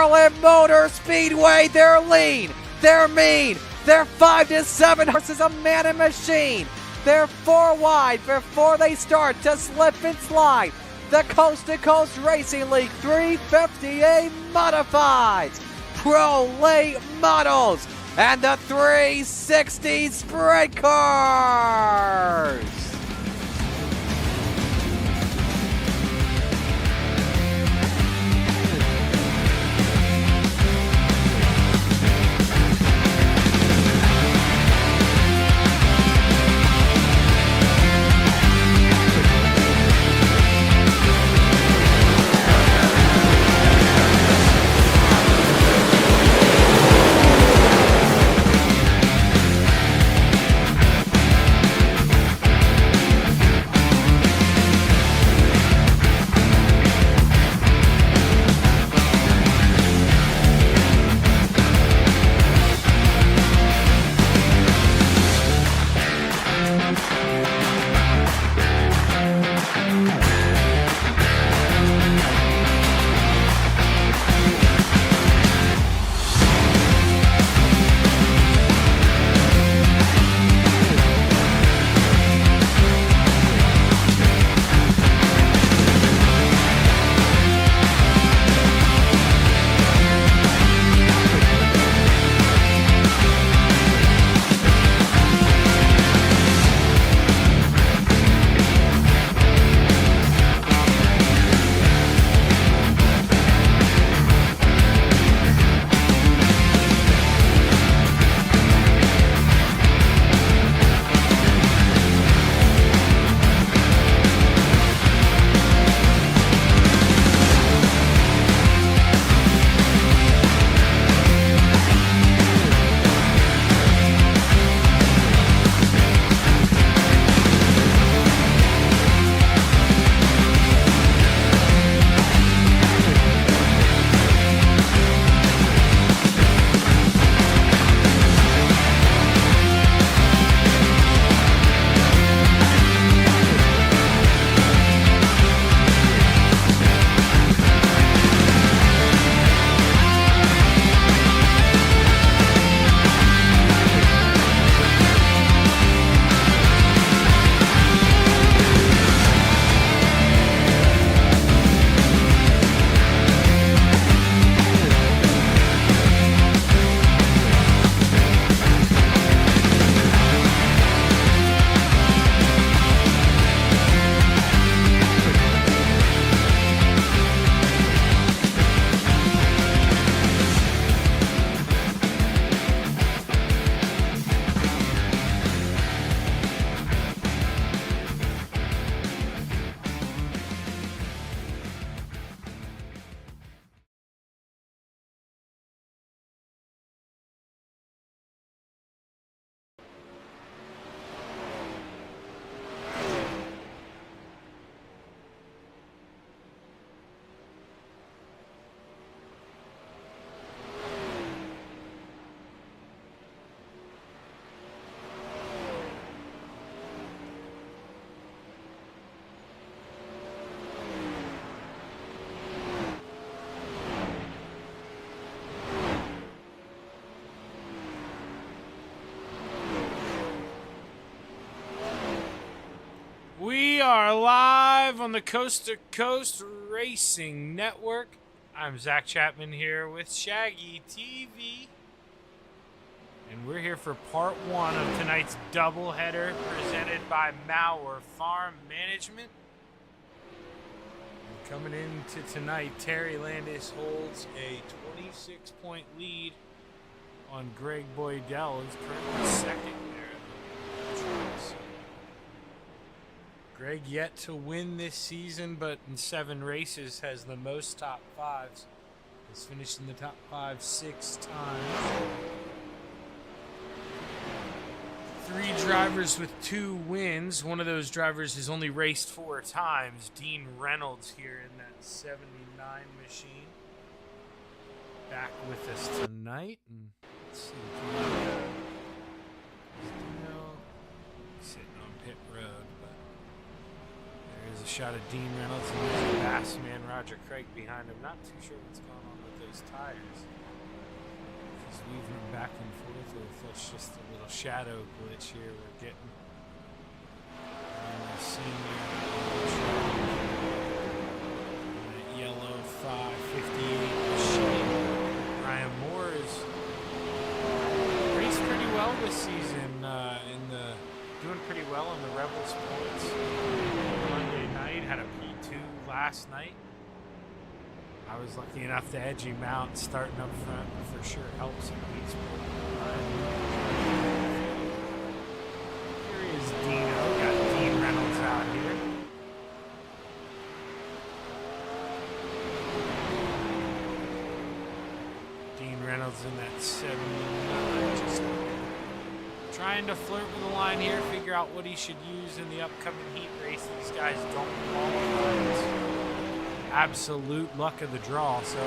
Charlotte Motor Speedway. They're lean, they're mean, they're 5 to 7 horses, a man and machine. They're 4 wide before they start to slip and slide. The Coast to Coast Racing League 350A Modifieds, Pro Late Models, and the 360 Sprint Cars. We are live on the Coast to Coast Racing Network. I'm Zach Chapman here with Shaggy TV. And we're here for part 1 of tonight's doubleheader presented by Maurer Farm Management. And coming into tonight, Terry Landis holds a 26-point lead on Greg Boydell. He's currently second there. Greg yet to win this season, but in 7 races has the most top 5s. Has finished in the top 5 6 times. 3 drivers with 2 wins. One of those drivers has only raced 4 times. Dean Reynolds here in that 79 machine. Back with us tonight. And let's see. Sitting on pit road, but there's a shot of Dean Reynolds and there's the Bass man Roger Craig behind him. Not too sure what's going on with those his tires. He's weaving them back and forth, or if that's just a little shadow glitch here we're getting. And the senior that yellow 558 machine. Brian Moore is raced pretty well this season doing pretty well in the Rebel Sports. Monday night, had a P2 last night. I was lucky enough to edge him out, starting up front for sure helps in these. Here is Dino, got Dean Reynolds out here. Dean Reynolds in that 79, just trying to flirt with the line here, figure out what he should use in the upcoming heat race. These guys don't qualify. It's absolute luck of the draw. So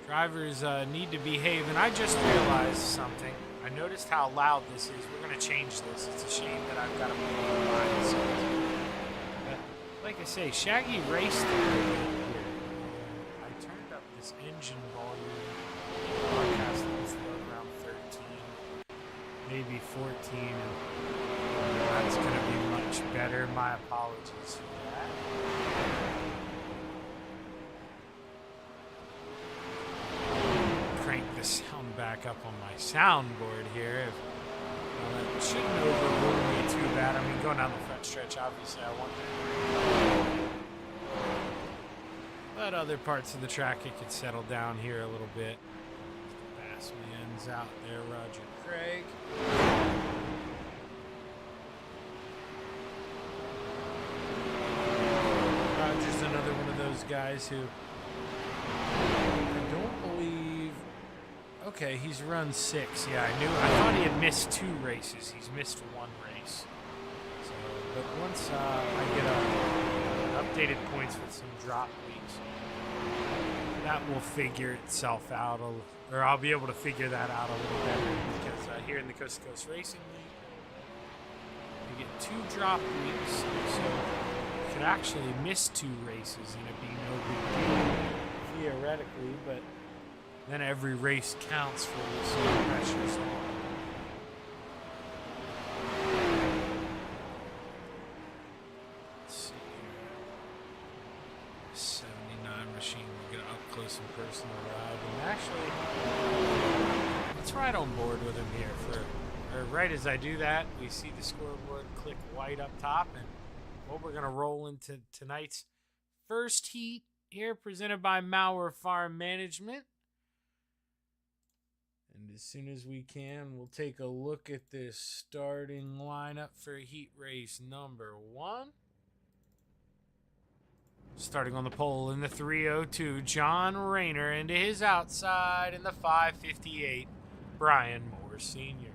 drivers need to behave. And I just realized something. I noticed how loud this is. We're going to change this. It's a shame that I've got to put it on mine. So, but like I say, Shaggy raced a little bit here. I turned up this engine volume. Broadcast was around 13, maybe 14, and that's going to be much better. My apologies for that. Crank the sound back up on my soundboard here. It shouldn't overrule me too bad. I mean, going down the front stretch, obviously I want that. But other parts of the track, it could settle down here a little bit. Bassman's out there, Roger Craig. Roger's another one of those guys who I don't believe. Okay, he's run 6. Yeah, I thought he had missed 2 races. He's missed 1 race. So, but once I get updated points with some drop weeks, that will figure itself out, or I'll be able to figure that out a little better, because here in the Coast to Coast Racing League, you get 2 drop weeks, so you could actually miss 2 races and it'd be no big deal, theoretically, but then every race counts for you, so the pressure's on. Let's see here. 79 machine, we're going to up close and personal ride, and actually, let's ride on board with him here. Right as I do that, we see the scoreboard click white up top, and we're going to roll into tonight's first heat here, presented by Maurer Farm Management. And as soon as we can, we'll take a look at this starting lineup for heat race number 1. Starting on the pole in the 302, John Rayner, into his outside in the 558, Brian Moore Sr.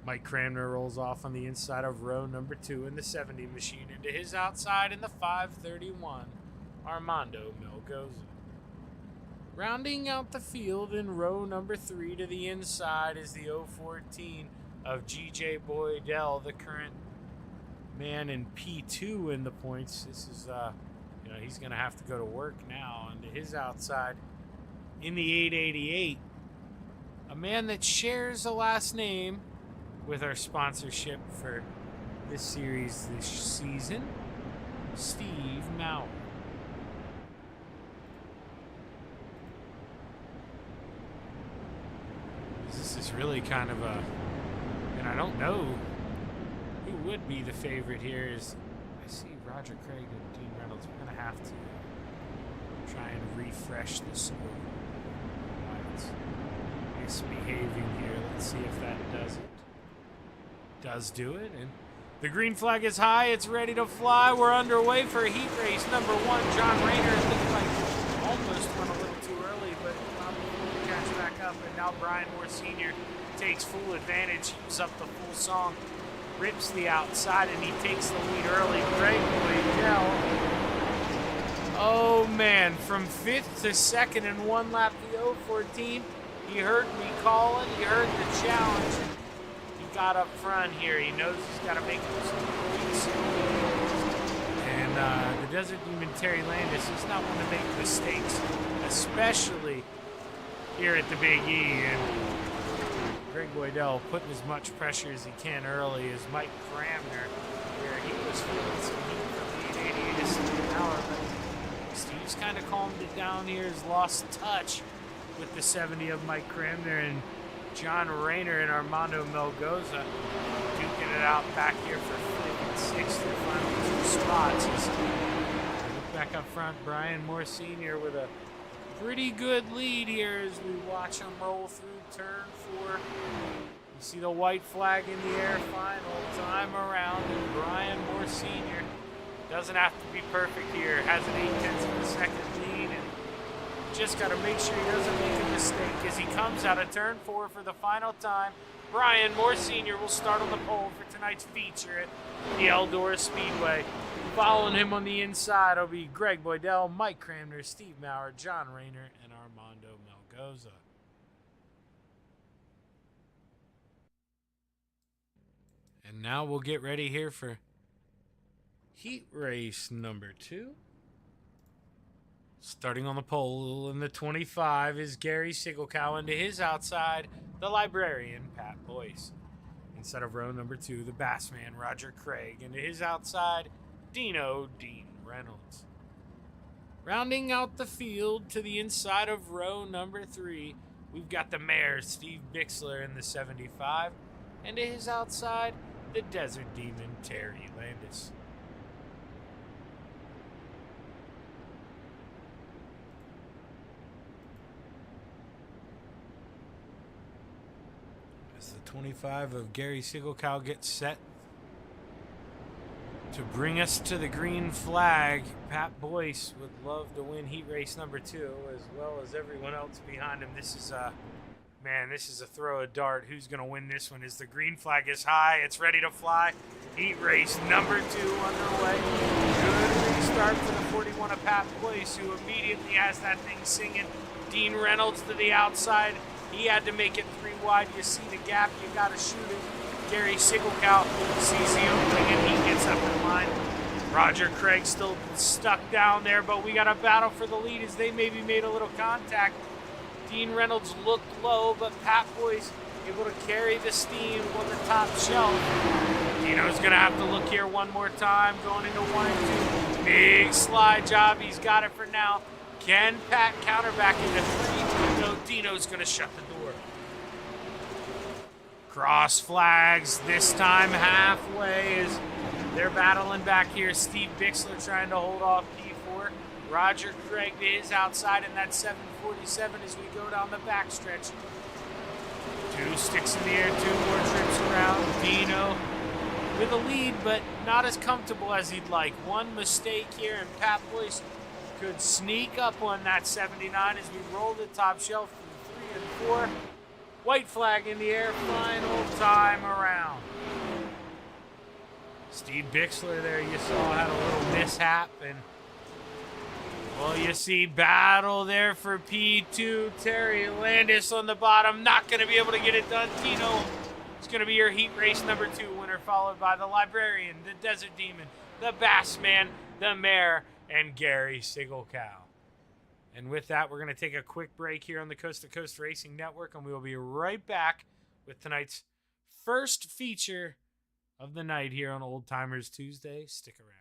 Mike Cramner rolls off on the inside of row number 2 in the 70 machine, into his outside in the 531, Armando Melgoza. Rounding out the field in row number 3 to the inside is the 014 of G.J. Boydell, the current man in P2 in the points. This is, he's going to have to go to work now. And to his outside in the 888, a man that shares a last name with our sponsorship for this series this season, Steve Maurer. This is really kind of and I don't know who would be the favorite here. Is I see Roger Craig and Dean Reynolds. We're going to have to try and refresh this over. It's misbehaving here. Let's see if that does it. Does do it. And the green flag is high. It's ready to fly. We're underway for heat race number 1. John Rayner looks like almost went a little too early, but probably will catch back up. And now Brian Moore Sr. takes full advantage, keeps up the full song, rips the outside, and he takes the lead early. Greg Boydell. Oh man, from 5th to 2nd in 1 lap, the 014. He heard me calling, he heard the challenge. He got up front here. He knows he's got to make those points. And the Desert Demon Terry Landis is not one to make mistakes, especially here at the Big E. And Greg Boydell putting as much pressure as he can early as Mike Cramner, where he was feeling some heat from the 888 to 60 an hour. But Steve's kind of calmed it down here, has lost touch with the 70 of Mike Cramner, and John Rayner and Armando Melgoza duking it out back here for 5th and 6th, their final 2 spots. As look back up front, Brian Moore Sr. with a pretty good lead here as we watch him roll through turn 4. You see the white flag in the air, final time around, and Brian Moore Sr. doesn't have to be perfect here, has an 8/10 of a second lead, and just got to make sure he doesn't make a mistake as he comes out of turn 4 for the final time. Brian Moore Sr. will start on the pole for tonight's feature at the Eldora Speedway. Following him on the inside will be Greg Boydell, Mike Cramner, Steve Maurer, John Rayner, and Armando Melgoza. And now we'll get ready here for heat race number 2. Starting on the pole in the 25 is Gary Sigelkow, and to his outside, the librarian, Pat Boyce. Inside of row number 2, the bassman, Roger Craig, and to his outside, Dean Reynolds. Rounding out the field to the inside of row number 3, we've got the mare, Steve Bixler, in the 75, and to his outside, the Desert Demon, Terry Landis. As the 25 of Gary Sigelkow gets set to bring us to the green flag, Pat Boyce would love to win heat race number 2, as well as everyone else behind him. This is a throw a dart. Who's going to win this one? As the green flag is high, it's ready to fly. Heat race number 2 underway. Good restart for the 41 of Pat Boyce, who immediately has that thing singing. Dean Reynolds to the outside. He had to make it 3 wide. You see the gap, you got to shoot it. Gary Sigelkow sees the opening and he gets up in line. Roger Craig still stuck down there, but we got a battle for the lead as they maybe made a little contact. Dean Reynolds looked low, but Pat Boyce able to carry the steam on the top shelf. Dino's going to have to look here one more time, going into 1 and 2. Big slide job. He's got it for now. Can Pat counter back into 3? No, Dino's going to shut the door. Cross flags, this time halfway as they're battling back here. Steve Bixler trying to hold off P4. Roger Craig to his outside in that 747 as we go down the backstretch. 2 sticks in the air, 2 more trips around. Dino with a lead, but not as comfortable as he'd like. One mistake here, and Pat Boyce could sneak up on that 79 as we roll the top shelf from 3 and 4. White flag in the air, final time around. Steve Bixler there, you saw, had a little mishap, and well, you see battle there for P2. Terry Landis on the bottom, not going to be able to get it done. Tino is going to be your heat race number 2 winner, followed by the Librarian, the Desert Demon, the Bassman, the Mare, and Gary Sigelkow. And with that, we're going to take a quick break here on the Coast to Coast Racing Network, and we will be right back with tonight's first feature of the night here on Old Timers Tuesday. Stick around.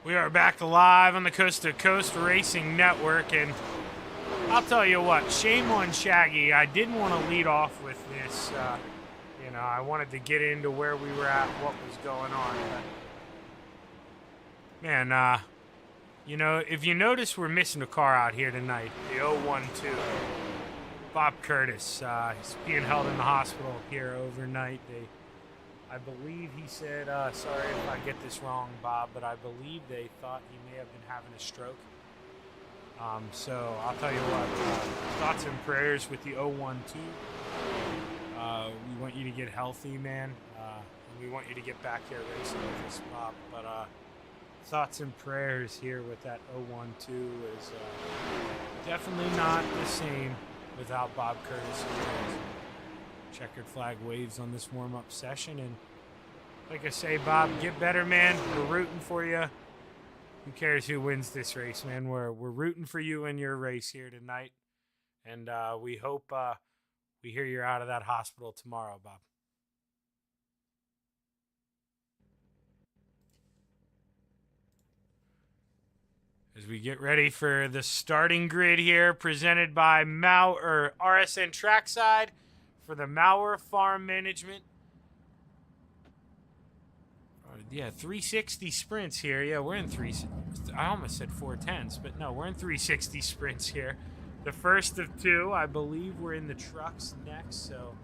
We are back live on the Coast to Coast Racing Network, and I'll tell you what, shame on Shaggy. I didn't want to lead off with this. I wanted to get into where we were at, what was going on. But, man, if you notice, we're missing a car out here tonight, the 012. Bob Curtis, he's being held in the hospital here overnight. I believe he said, sorry if I get this wrong, Bob, but I believe they thought he may have been having a stroke. So I'll tell you what, thoughts and prayers with the 012. We want you to get healthy, man. And we want you to get back here racing with us, Bob. But thoughts and prayers here with that 012 is definitely not the same without Bob Curtis. Checkered flag waves on this warm-up session, and like I say, Bob, get better, man. We're rooting for you. Who cares who wins this race, man? We're rooting for you in your race here tonight, and we hope we hear you're out of that hospital tomorrow, Bob. As we get ready for the starting grid here, presented by RSN Trackside for the Maurer Farm Management. Yeah, 360 sprints here. Yeah, we're in I almost said 410s, but no, we're in 360 sprints here. The first of two, I believe we're in the trucks next, so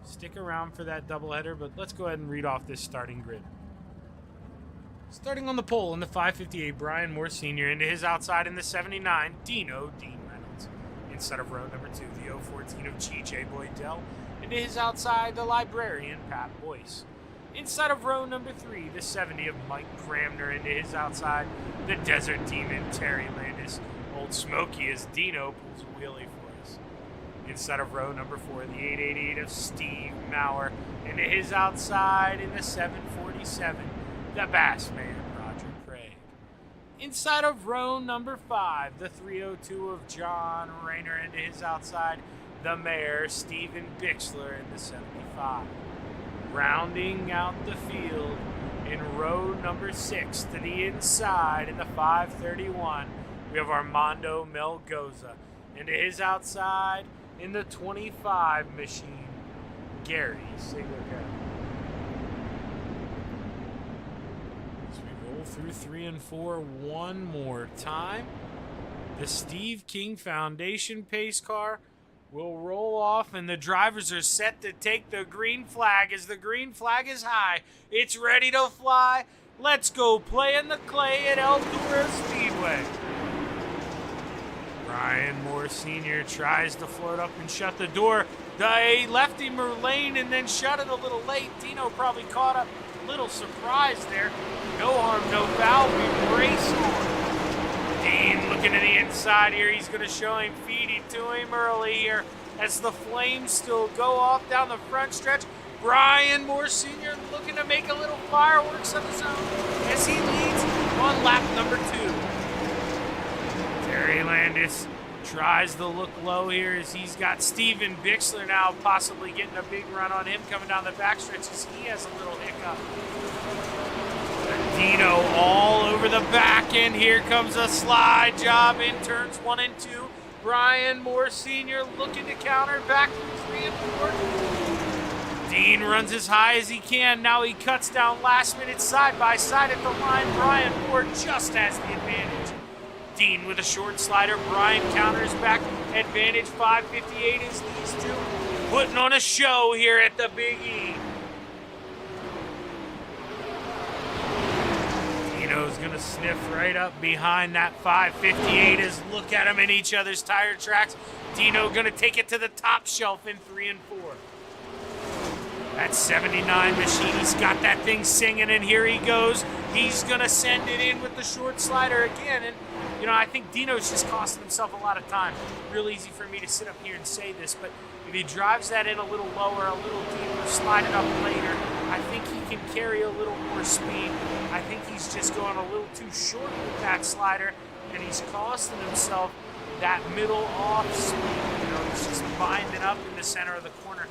stick around for that doubleheader, but let's go ahead and read off this starting grid. Starting on the pole in the 558, Brian Moore Sr. into his outside in the 79, Dean Reynolds. Inside of row number 2, the 014 of G.J. Boydell. Into his outside, the librarian, Pat Boyce. Inside of row number 3, the 70 of Mike Cramner. Into his outside, the Desert Demon, Terry Landis. Old Smoky as Dino pulls a wheelie for us. Inside of row number 4, the 888 of Steve Maurer. Into his outside in the 747, the Bassman, Roger Craig. Inside of row number 5, the 302 of John Rayner. Into his outside, the Mayor, Stephen Bixler in the 75. Rounding out the field in row number 6 to the inside in the 531, we have Armando Melgoza. Into his outside in the 25 machine, Gary Sigler. As we roll through 3 and 4 one more time, the Steve King Foundation pace car will roll off, and the drivers are set to take the green flag. As the green flag is high, it's ready to fly. Let's go play in the clay at Eldora Speedway. Brian Moore Sr. tries to float up and shut the door. They left him lane and then shut it a little late. Dino probably caught up. Little surprise there. No harm, no foul. We race on. Dean looking to the inside here. He's going to show him, feed it to him early here as the flames still go off down the front stretch. Brian Moore Sr. looking to make a little fireworks of his own as he leads on lap number 2. Terry Landis tries to look low here as he's got Stephen Bixler now possibly getting a big run on him coming down the backstretch as he has a little hiccup. Dino all over the back end. Here comes a slide job in turns 1 and 2. Brian Moore Sr. looking to counter back from 3 and 4. Dean runs as high as he can. Now he cuts down last minute side by side at the line. Brian Moore just has the advantage. Dean with a short slider. Brian counters back. Advantage 558 is these two putting on a show here at the Big E. Dino's going to sniff right up behind that 558 as look at them in each other's tire tracks. Dino going to take it to the top shelf in 3 and 4. That 79 machine, he's got that thing singing, and here he goes. He's going to send it in with the short slider again, and I think Dino's just costing himself a lot of time. Real easy for me to sit up here and say this, but if he drives that in a little lower, a little deeper, slide it up later, I think he can carry a little more speed. I think he's just going a little too short with that slider, and he's costing himself that middle off speed. He's just binding up in the center of the corner.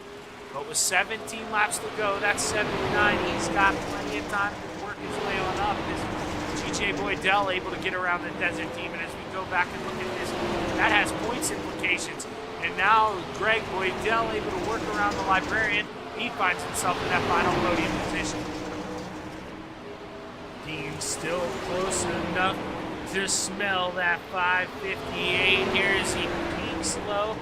But with 17 laps to go, that's 79. He's got plenty of time to work his way on up. As TJ Boydell able to get around the Desert Demon. As we go back and look at this, that has points implications. And now Greg Boydell able to work around the Librarian. He finds himself in that final podium position. Dean still close enough to smell that 558 here as he peaks low.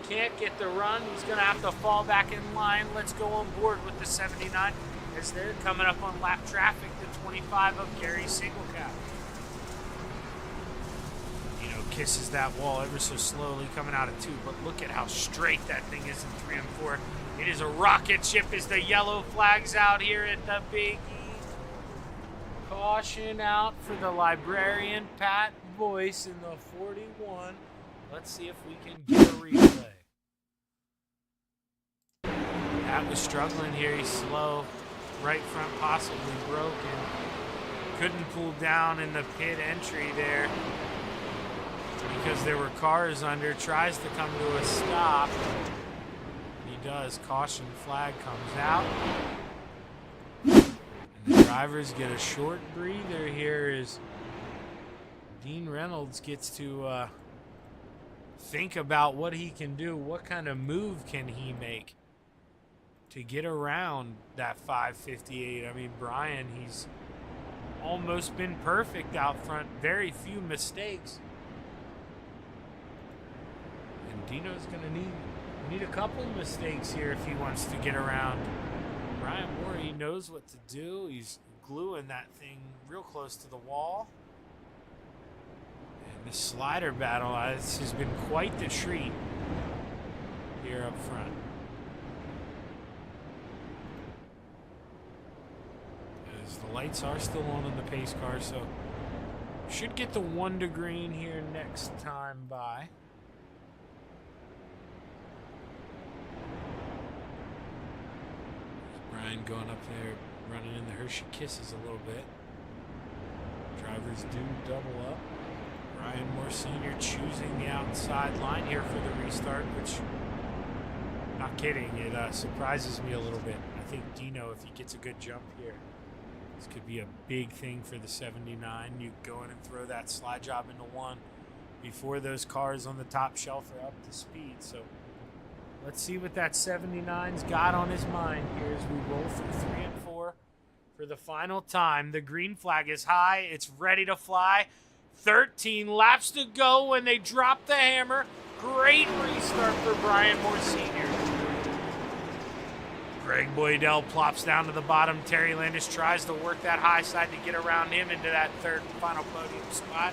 Can't get the run. He's going to have to fall back in line. Let's go on board with the 79 as they're coming up on lap traffic, the 25 of Gary Singlecap. Kisses that wall ever so slowly coming out of 2, but look at how straight that thing is in 3 and 4. It is a rocket ship as the yellow flags out here at the Big E. Caution out for the Librarian, Pat Boyce in the 41. Let's see if we can get a replay. Pat was struggling here. He's slow. Right front possibly broken. Couldn't pull down in the pit entry there because there were cars under. Tries to come to a stop. He does. Caution flag comes out. And the drivers get a short breather here as Dean Reynolds gets to think about what he can do. What kind of move can he make to get around that 558? I mean, Brian, he's almost been perfect out front. Very few mistakes. And Dino's going to need a couple mistakes here if he wants to get around. Brian Moore, he knows what to do. He's gluing that thing real close to the wall. And the slider battle, this has been quite the treat here up front. As the lights are still on in the pace car, so should get the 1 to green here next time by. Brian going up there, running in the Hershey Kisses a little bit. Drivers do double up. Brian Moore Sr. choosing the outside line here for the restart, which, not kidding, it surprises me a little bit. I think Dino, if he gets a good jump here, this could be a big thing for the 79. You go in and throw that slide job into 1 before those cars on the top shelf are up to speed. So let's see what that 79's got on his mind here as we roll through 3 and 4 for the final time. The green flag is high. It's ready to fly. 13 laps to go when they drop the hammer. Great restart for Brian Moore Sr. Greg Boydell plops down to the bottom. Terry Landis tries to work that high side to get around him into that third and final podium spot.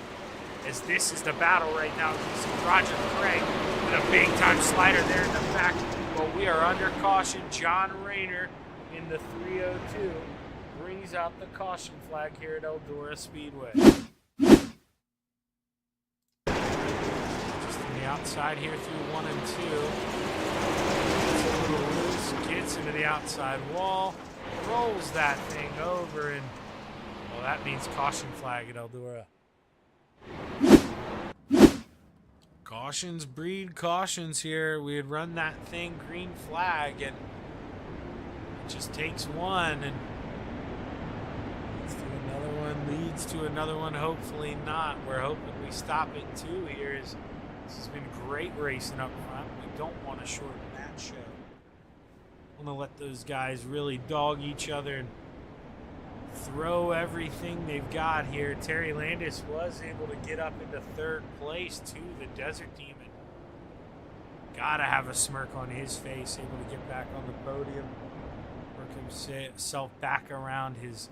As this is the battle right now. You see Roger Craig with a big-time slider there in the back. But we are under caution. John Rayner in the 302 brings out the caution flag here at Eldora Speedway. Just on the outside here through 1 and 2. It's a little loose. Gets into the outside wall. Rolls that thing over. And, well, that means caution flag at Eldora. Cautions breed cautions here. We had run that thing green flag, and it just takes one and leads to another one. Hopefully not. We're hoping we stop it too here. This has been great racing up front. We don't want to shorten that show. Want to let those guys really dog each other and throw everything they've got here. Terry Landis was able to get up into 3rd place to the Desert Demon. Gotta have a smirk on his face, able to get back on the podium, work himself back around his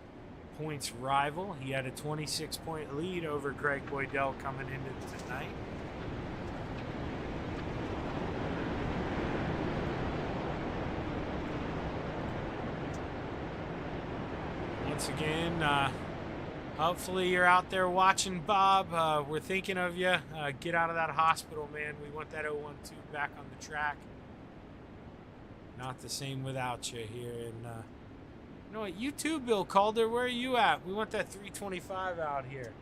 points rival. He had a 26-point lead over Greg Boydell coming into tonight. Once again, hopefully you're out there watching, Bob. We're thinking of you. Get out of that hospital, man. We want that 012 back on the track. Not the same without you here. And you know what? You too, Bill Calder. Where are you at? We want that 325 out here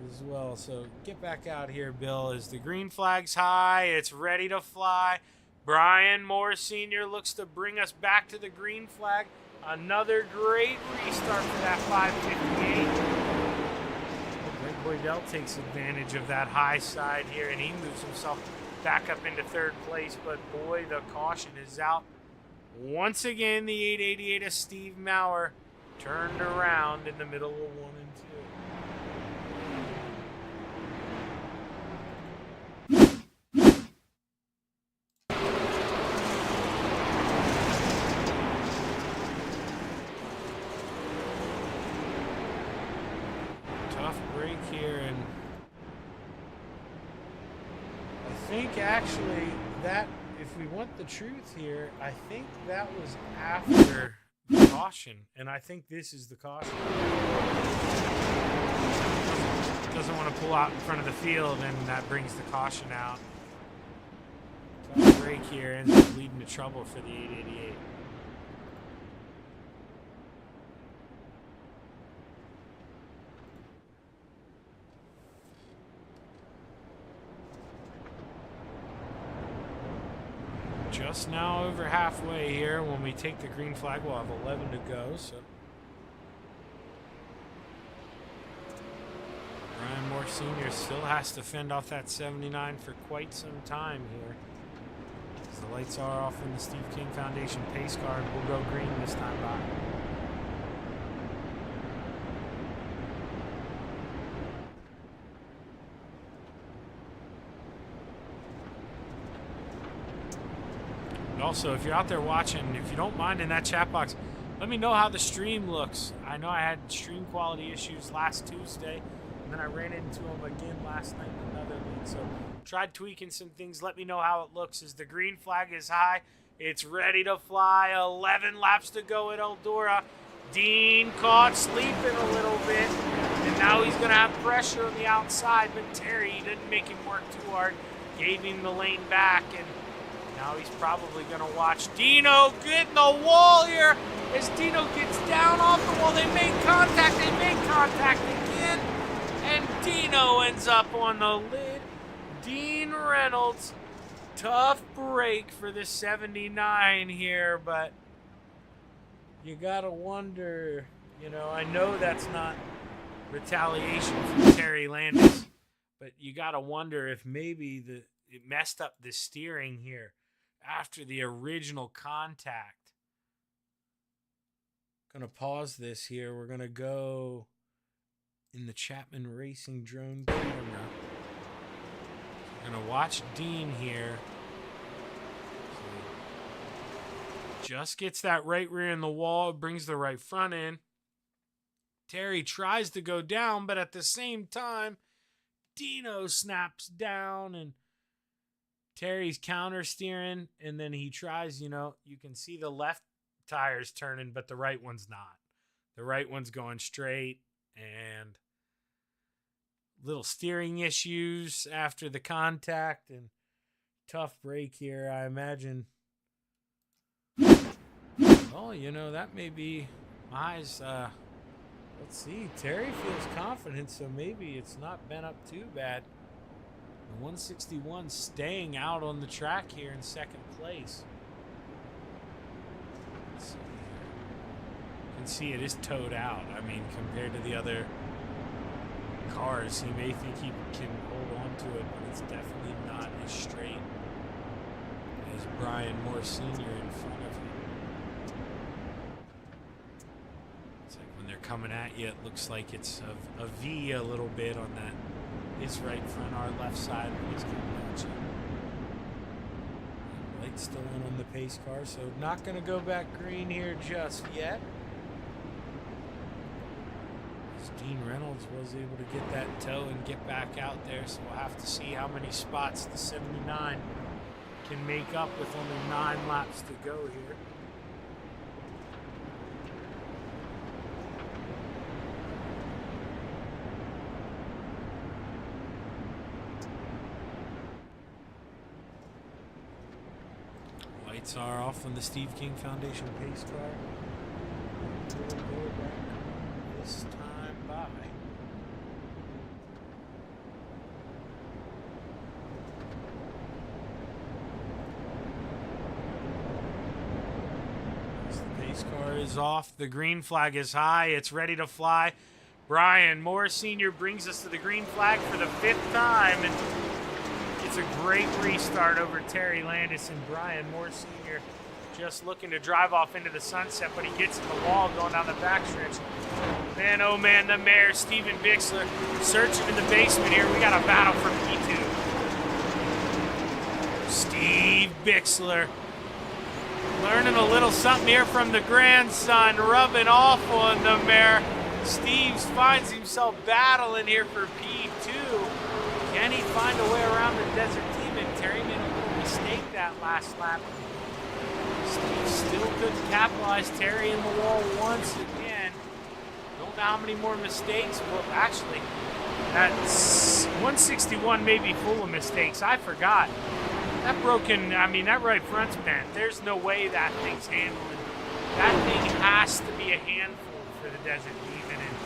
as well. So get back out here, Bill. As the green flag's high, it's ready to fly. Brian Moore Sr. looks to bring us back to the green flag. Another great restart for that 558. Boy Dell takes advantage of that high side here, and he moves himself back up into third place. But boy, the caution is out. Once again, the 888 of Steve Maurer turned around in the middle of 1 and 2. Tough break here, and I think actually that, if we want the truth here, I think that was after the caution, and I think this is the caution. Doesn't want to pull out in front of the field, and that brings the caution out. Tough break here, ends up leading to trouble for the 888. Just now over halfway here. When we take the green flag, we'll have 11 to go. So Brian Moore Sr. still has to fend off that 79 for quite some time here. As the lights are off in the Steve King Foundation pace car, and we'll go green this time by. Also, if you're out there watching, if you don't mind in that chat box, let me know how the stream looks. I know I had stream quality issues last Tuesday, and then I ran into them again last night in another league. So tried tweaking some things. Let me know how it looks as the green flag is high. It's ready to fly. 11 laps to go at Eldora. Dean caught sleeping a little bit, and now he's going to have pressure on the outside, but Terry didn't make him work too hard. Gave him the lane back, and now he's probably going to watch Dino get in the wall here. As Dino gets down off the wall, they make contact. They make contact again. And Dino ends up on the lid. Dean Reynolds, tough break for the 79 here, but you got to wonder, you know, I know that's not retaliation from Terry Landis, but you got to wonder if maybe it messed up the steering here after the original contact. Gonna pause this here. We're gonna go in the Chapman Racing drone camera. We're gonna watch Dean here. So just gets that right rear in the wall, brings the right front in. Terry tries to go down, but at the same time, Dino snaps down, and Terry's counter steering, and then he tries, you know, you can see the left tire's turning, but the right one's not. The right one's going straight, and little steering issues after the contact, and tough break here, I imagine. Oh, you know, that may be Mize. Let's see. Terry feels confident, so maybe it's not been up too bad. 161 staying out on the track here in second place. Let's see. You can see it is towed out. I mean, compared to the other cars, he may think he can hold on to it, but it's definitely not as straight as Brian Moore Sr. in front of him. It's like when they're coming at you, it looks like it's a V a little bit on that. His right front, our left side when he's coming at you. Light's still on the pace car, so not going to go back green here just yet. As Dean Reynolds was able to get that tow and get back out there, so we'll have to see how many spots the 79 can make up with only 9 laps to go here. Lights are off on the Steve King Foundation pace car. We'll go back this time by. As the pace car is off, the green flag is high. It's ready to fly. Brian Moore Sr. brings us to the green flag for the 5th time, and it's a great restart over Terry Landis. And Brian Moore Sr. just looking to drive off into the sunset, but he gets in the wall going down the backstretch. Man, oh man, the mare, Steven Bixler, searching in the basement here. We got a battle for P2. Steve Bixler learning a little something here from the grandson, rubbing off on the mare. Steve finds himself battling here for P2. Can he find a way around the Desert Demon? Terry made a little mistake that last lap. Steve still couldn't capitalize. Terry in the wall once again. Don't know how many more mistakes. Well, actually, that's 161 may be full of mistakes. I forgot. That that right front's bent. There's no way that thing's handling. That thing has to be a handful for the Desert Demon. And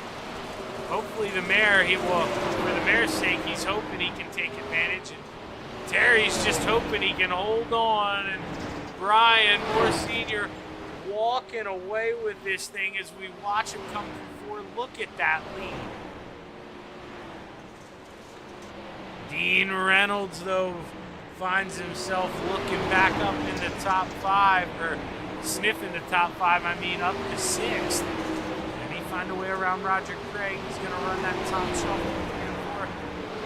hopefully the mare, for the mare's sake, he's hoping he can take advantage. And Terry's just hoping he can hold on. And Brian Moore Sr. walking away with this thing as we watch him come forward. Look at that lead. Dean Reynolds, though, finds himself looking back up in the top 5, or sniffing the top 5, up to 6th. Can he find a way around Roger Craig? He's going to run that top shuffle.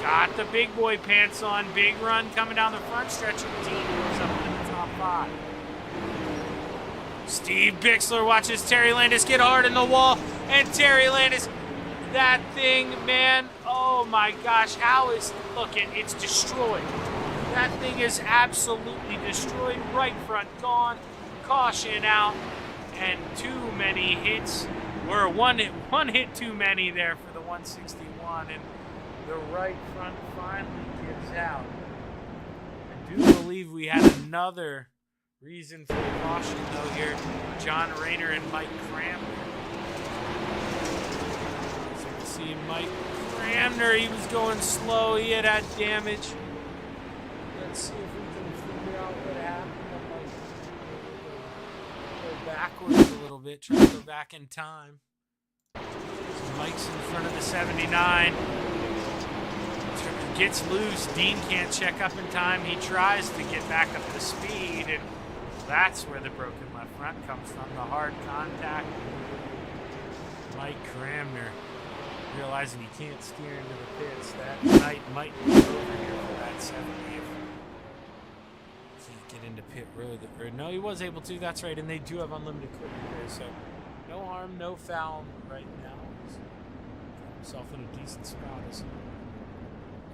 Got the big boy pants on. Big run coming down the front stretch. And Dean goes up in the top 5. Steve Bixler watches Terry Landis get hard in the wall. And Terry Landis, that thing, man, oh my gosh, it's destroyed. That thing is absolutely destroyed. Right front gone. Caution out. And too many hits. Or one hit too many there for the 161. And the right front finally gives out. I do believe we had another reason for the caution, though, here. John Rayner and Mike Cramner. So you can see Mike Cramner, he was going slow. He had damage. Let's see if we can figure out what happened. Go backwards a little bit, try to go back in time. So Mike's in front of the 79. Gets loose. Dean can't check up in time. He tries to get back up to speed, and that's where the broken left front comes from. The hard contact. Mike Cramner realizing he can't steer into the pits. That night might be over here for that 70. Get into pit road. Or no, he was able to. That's right, and they do have unlimited equipment there, so no harm, no foul right now. He's got himself in a decent spot.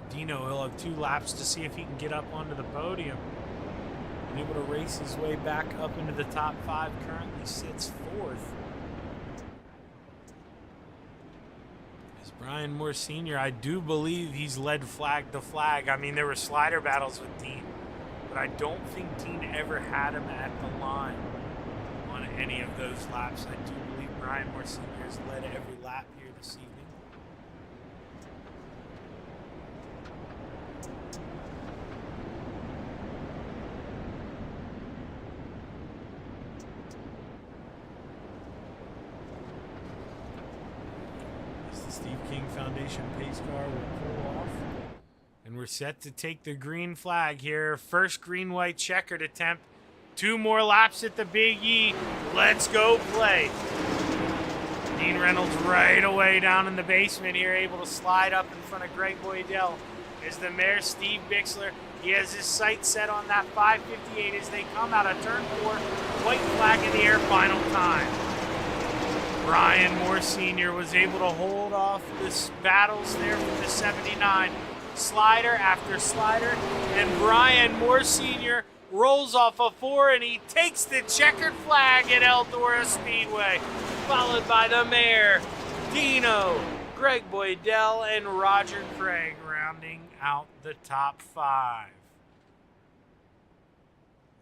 Dino, he'll have 2 laps to see if he can get up onto the podium. And able to race his way back up into the top 5. Currently sits 4th. As Brian Moore Sr., I do believe he's led flag to flag. There were slider battles with Dean, but I don't think Dean ever had him at the line on any of those laps. I do believe Brian Moore Sr. has led every lap here this evening. As the Steve King Foundation pace car will pull off. And we're set to take the green flag here. First green-white checkered attempt. 2 more laps at the Big E. Let's go play. Dean Reynolds right away down in the basement here, able to slide up in front of Greg Boydell. Is the mare Steve Bixler. He has his sights set on that 558 as they come out of turn 4. White flag in the air, final time. Brian Moore Sr. was able to hold off this battles there for the 79. Slider after slider, and Brian Moore Sr. rolls off a 4, and he takes the checkered flag at Eldora Speedway, followed by the mare, Dino, Greg Boydell, and Roger Craig rounding out the top 5.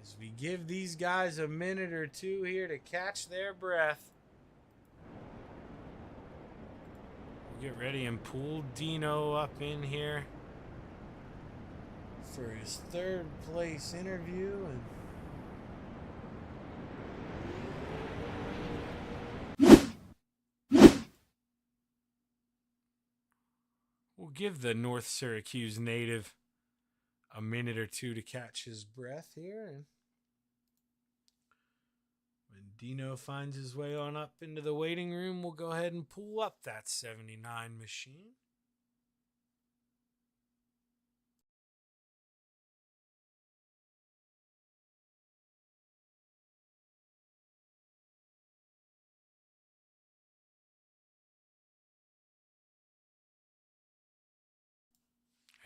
As we give these guys a minute or 2 here to catch their breath. We'll get ready and pull Dino up in here for his 3rd place interview. And We'll give the North Syracuse native a minute or two to catch his breath here. And when Dino finds his way on up into the waiting room, we'll go ahead and pull up that 79 machine.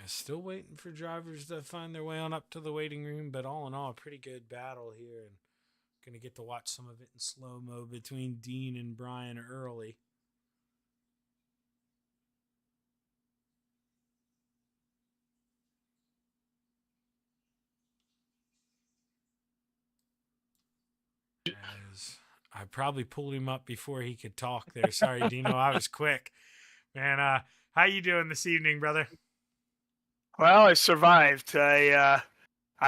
Still waiting for drivers to find their way on up to the waiting room, but all in all, a pretty good battle here, and going to get to watch some of it in slow-mo between Dean and Brian early. As I probably pulled him up before he could talk there. Sorry, Dino, I was quick. Man, how you doing this evening, brother? Well, I survived. I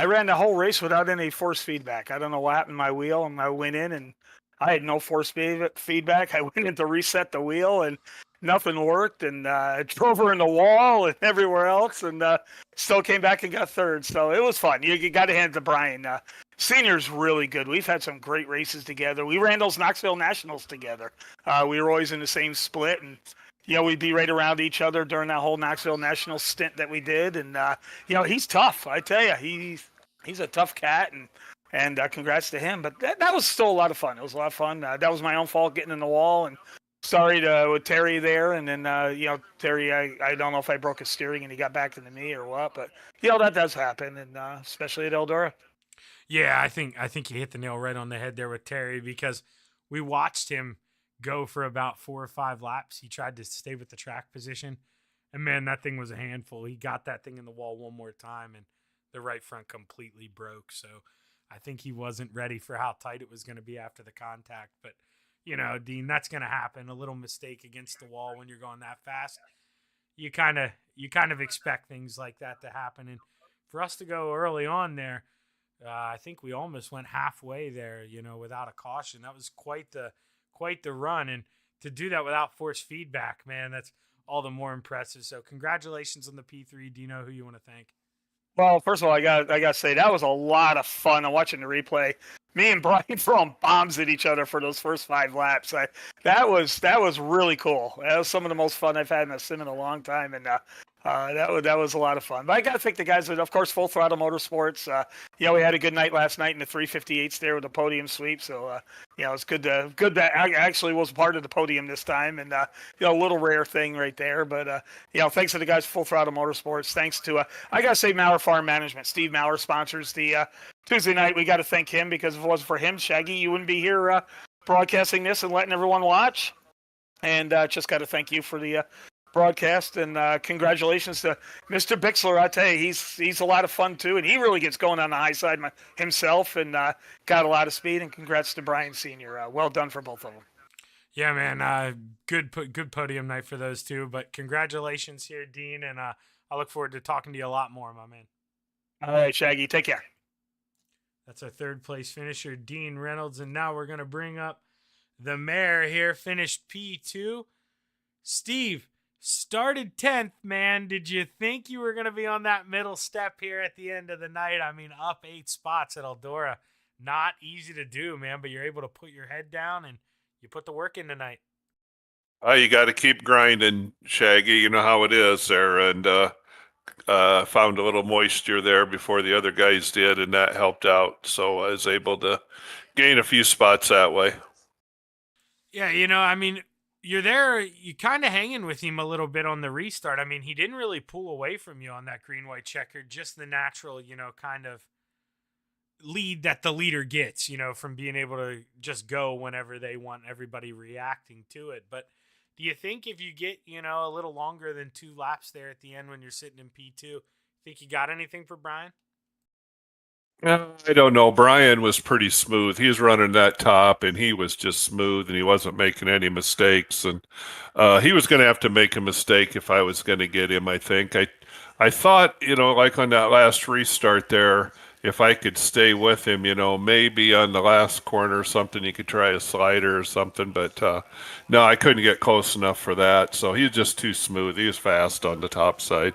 ran the whole race without any force feedback. I don't know what happened to my wheel, and I went in and I had no force feedback. I went in to reset the wheel, and nothing worked, and I drove her in the wall and everywhere else, and still came back and got third. So it was fun. You got to hand it to Brian. Senior's really good. We've had some great races together. We ran those Knoxville Nationals together. We were always in the same split, and we'd be right around each other during that whole Knoxville National stint that we did. And, he's tough. I tell you, he's a tough cat, and congrats to him. But that was still a lot of fun. It was a lot of fun. That was my own fault getting in the wall, and sorry with Terry there. And then, Terry, I don't know if I broke his steering and he got back into me or what, but, that does happen, and especially at Eldora. Yeah, I think you hit the nail right on the head there with Terry, because we watched him go for about 4 or 5 laps. He tried to stay with the track position, and man, that thing was a handful. He got that thing in the wall one more time, and the right front completely broke. So I think he wasn't ready for how tight it was going to be after the contact. But, Dean, that's going to happen. A little mistake against the wall when you're going that fast, you kind of expect things like that to happen. And for us to go early on there, I think we almost went halfway there, without a caution. That was quite the run, and to do that without force feedback, man, that's all the more impressive. So congratulations on the P3. Dino, who you want to thank? Well, first of all, I got to say that was a lot of fun. I'm watching the replay. Me and Brian throwing bombs at each other for those first 5 laps. That was really cool. That was some of the most fun I've had in a sim in a long time, and that was a lot of fun. But I got to thank the guys that, of course, Full Throttle Motorsports. We had a good night last night in the 358s there with the podium sweep. So, it's good that I actually was part of the podium this time, and a little rare thing right there. But thanks to the guys Full Throttle Motorsports. Thanks to I got to say Maurer Farm Management. Steve Maurer sponsors the Tuesday night. We got to thank him, because if it wasn't for him, Shaggy, you wouldn't be here broadcasting this and letting everyone watch. And just got to thank you for the broadcast, and congratulations to Mr. Bixler. I tell you, he's a lot of fun too, and he really gets going on the high side himself, and got a lot of speed. And congrats to Brian Senior. Well done for both of them. Yeah, man. Good podium night for those two. But congratulations here, Dean, and I look forward to talking to you a lot more, my man. All right, Shaggy, take care. That's our 3rd place finisher, Dean Reynolds, and now we're gonna bring up the mayor here, finished P2. Steve, started 10th, man. Did you think you were going to be on that middle step here at the end of the night? I mean, up 8 spots at Eldora. Not easy to do, man, but you're able to put your head down and you put the work in tonight. You got to keep grinding, Shaggy. You know how it is there. And found a little moisture there before the other guys did, and that helped out. So I was able to gain a few spots that way. Yeah, I mean, you're there, you kind of hanging with him a little bit on the restart. I mean, he didn't really pull away from you on that green-white checker, just the natural, kind of lead that the leader gets, from being able to just go whenever they want everybody reacting to it. But do you think if you get, a little longer than 2 laps there at the end when you're sitting in P2, think you got anything for Brian? I don't know. Brian was pretty smooth. He was running that top, and he was just smooth, and he wasn't making any mistakes. And he was going to have to make a mistake if I was going to get him, I think. I thought, like on that last restart there, if I could stay with him, maybe on the last corner or something, he could try a slider or something. But no, I couldn't get close enough for that. So he was just too smooth. He was fast on the top side.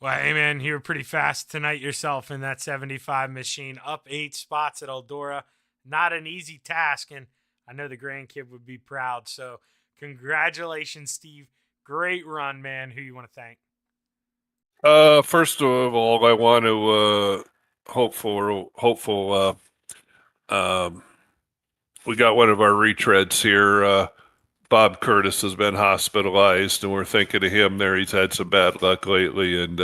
Well, hey, man, you were pretty fast tonight yourself in that 75 machine, up 8 spots at Eldora. Not an easy task, and I know the grandkid would be proud. So, congratulations, Steve. Great run, man. Who you want to thank? First of all, I want to hopeful. We got one of our retreads here. Bob Curtis has been hospitalized, and we're thinking of him there. He's had some bad luck lately, and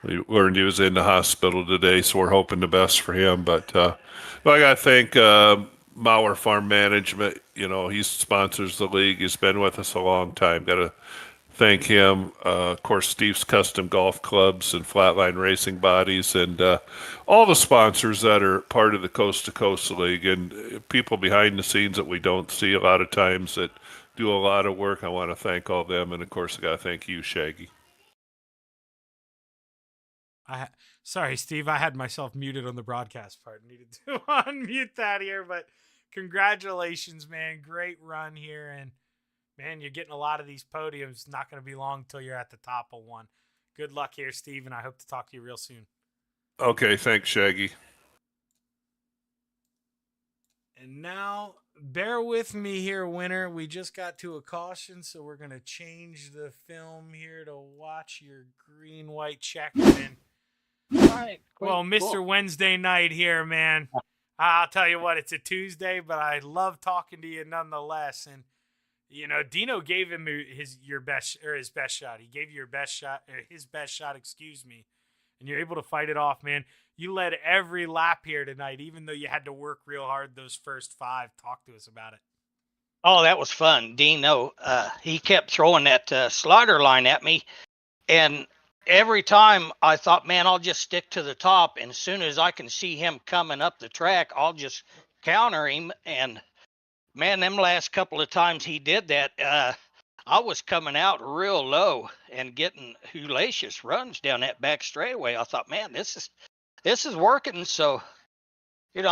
we learned he was in the hospital today, so we're hoping the best for him. But I got to thank Maurer Farm Management. He sponsors the league. He's been with us a long time. Got to thank him. Of course, Steve's Custom Golf Clubs and Flatline Racing Bodies, and all the sponsors that are part of the Coast to Coast League, and people behind the scenes that we don't see a lot of times that do a lot of work. I want to thank all them, and of course, I got to thank you, Shaggy. Sorry, Steve. I had myself muted on the broadcast part. Needed to unmute that here, but congratulations, man. Great run here, and man, you're getting a lot of these podiums. Not going to be long till you're at the top of one. Good luck here, Steve, and I hope to talk to you real soon. Okay, thanks, Shaggy. And now, bear with me here, winner. We just got to a caution, so we're going to change the film here to watch your green-white check. All right. Well, Mr. Wednesday night here, man. I'll tell you what, it's a Tuesday, but I love talking to you nonetheless. And Dino gave him his best shot. He gave you your best shot, his best shot, excuse me. And you're able to fight it off, man. You led every lap here tonight, even though you had to work real hard those first 5. Talk to us about it. Oh, that was fun. Dino, he kept throwing that slider line at me. And every time I thought, man, I'll just stick to the top. And as soon as I can see him coming up the track, I'll just counter him. And man, them last couple of times he did that, I was coming out real low and getting hellacious runs down that back straightaway. I thought, man, this is working. So, he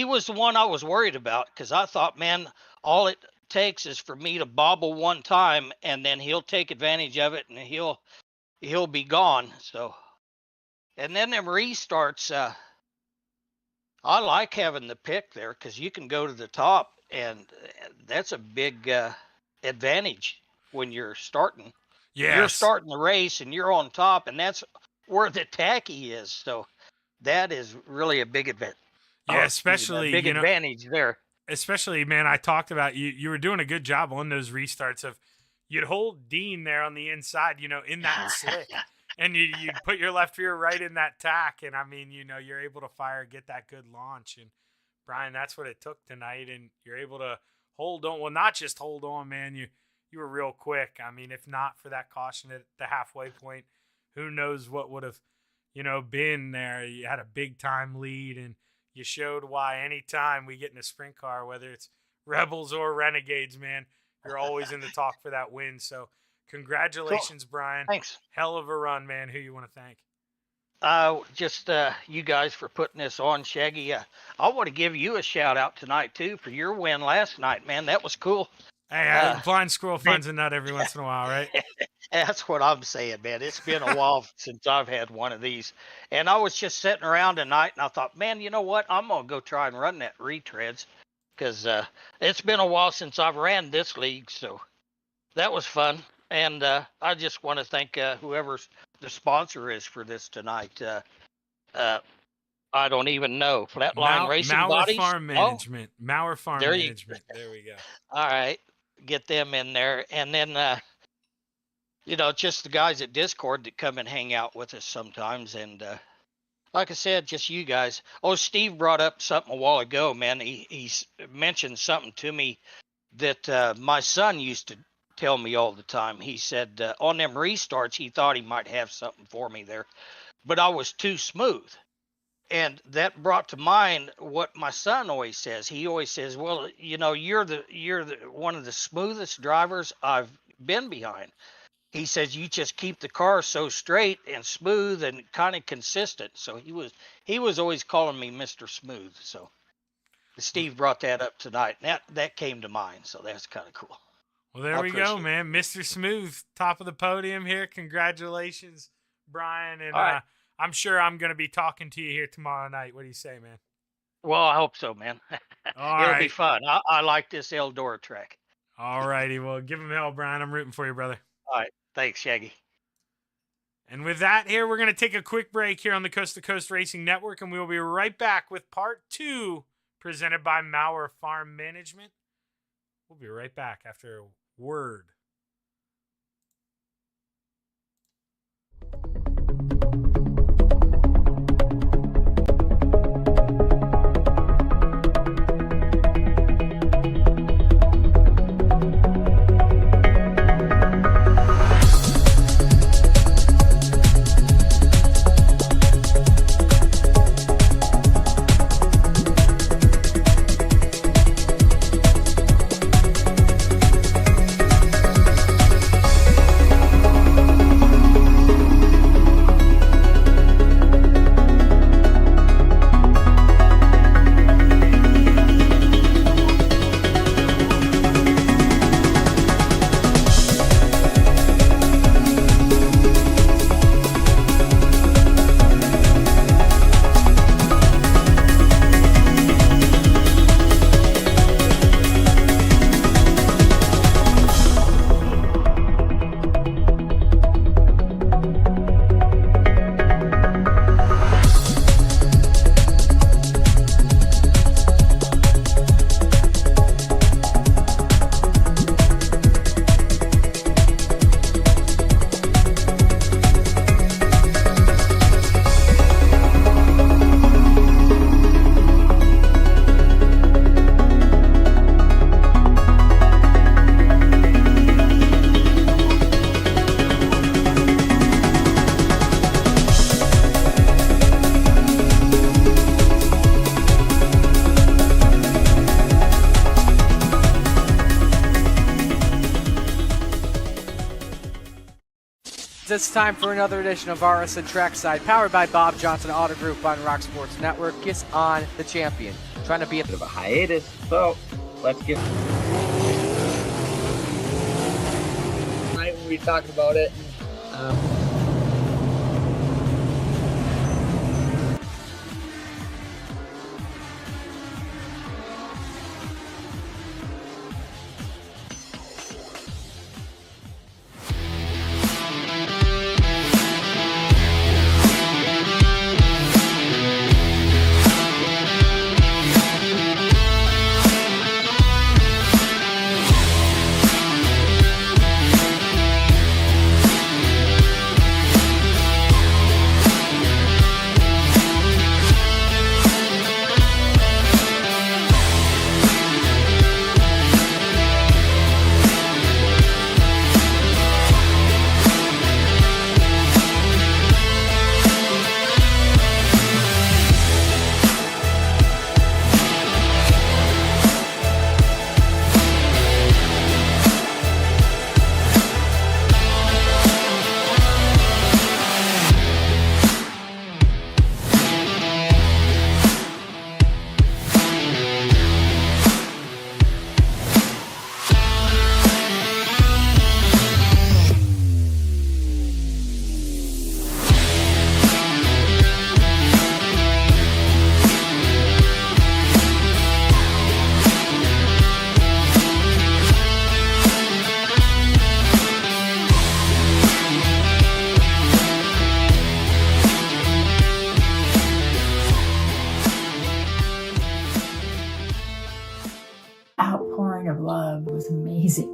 was the one I was worried about because I thought, man, all it takes is for me to bobble one time and then he'll take advantage of it and he'll be gone. So, and then them restarts, I like having the pick there because you can go to the top, and that's a big advantage when you're starting. Yes. You're starting the race, and you're on top, and that's where the tacky is. So that is really a big advantage. Yeah, especially a big advantage there. Especially, man, I talked about you were doing a good job on those restarts of you'd hold Dean there on the inside, in that slick. And you put your left rear right in that tack, and I mean, you're able to get that good launch. And Brian, that's what it took tonight, and you're able to hold on. Well, not just hold on, man. You were real quick. I mean, if not for that caution at the halfway point, who knows what would have, been there. You had a big time lead, and you showed why anytime we get in a sprint car, whether it's Rebels or Renegades, man, you're always in the talk for that win. So. Congratulations, cool. Brian. Thanks. Hell of a run, man. Who you want to thank? Just you guys for putting this on, Shaggy. I want to give you a shout out tonight too for your win last night, man. That was cool. Hey, blind squirrel finds a nut every once in a while, right? That's what I'm saying, man. It's been a while since I've had one of these, and I was just sitting around tonight, and I thought, man, you know what? I'm gonna go try and run that retreads because it's been a while since I've ran this league, so that was fun. And I just want to thank whoever the sponsor is for this tonight. I don't even know. Flatline Racing Bodies? Maurer Farm Management. Oh, Maurer Farm Management. There we go. All right. Get them in there. And then, just the guys at Discord that come and hang out with us sometimes. And like I said, just you guys. Oh, Steve brought up something a while ago, man. He mentioned something to me that my son used to tell me all the time. He said on them restarts, he thought he might have something for me there, but I was too smooth. And that brought to mind what my son always says. He always says, well, you're the one of the smoothest drivers I've been behind. he says you just keep the car so straight and smooth and kind of consistent. So he was always calling me Mr. Smooth. So Steve brought that up tonight. That came to mind. So that's kind of cool. Well, there we go, man. Mr. Smooth, top of the podium here. Congratulations, Brian. And right. I'm sure I'm going to be talking to you here tomorrow night. What do you say, man? Well, I hope so, man. It'll be fun. I like this Eldora track. All righty. Well, give him hell, Brian. I'm rooting for you, brother. All right. Thanks, Shaggy. And with that here, we're going to take a quick break here on the Coast to Coast Racing Network, and we will be right back with part 2 presented by Maurer Farm Management. We'll be right back after a word. It's time for another edition of Iracing Trackside, powered by Bob Johnson Auto Group on Rock Sports Network. Kiss on the champion. Trying to be a bit of a hiatus, so let's get. Tonight we'll be talking about it.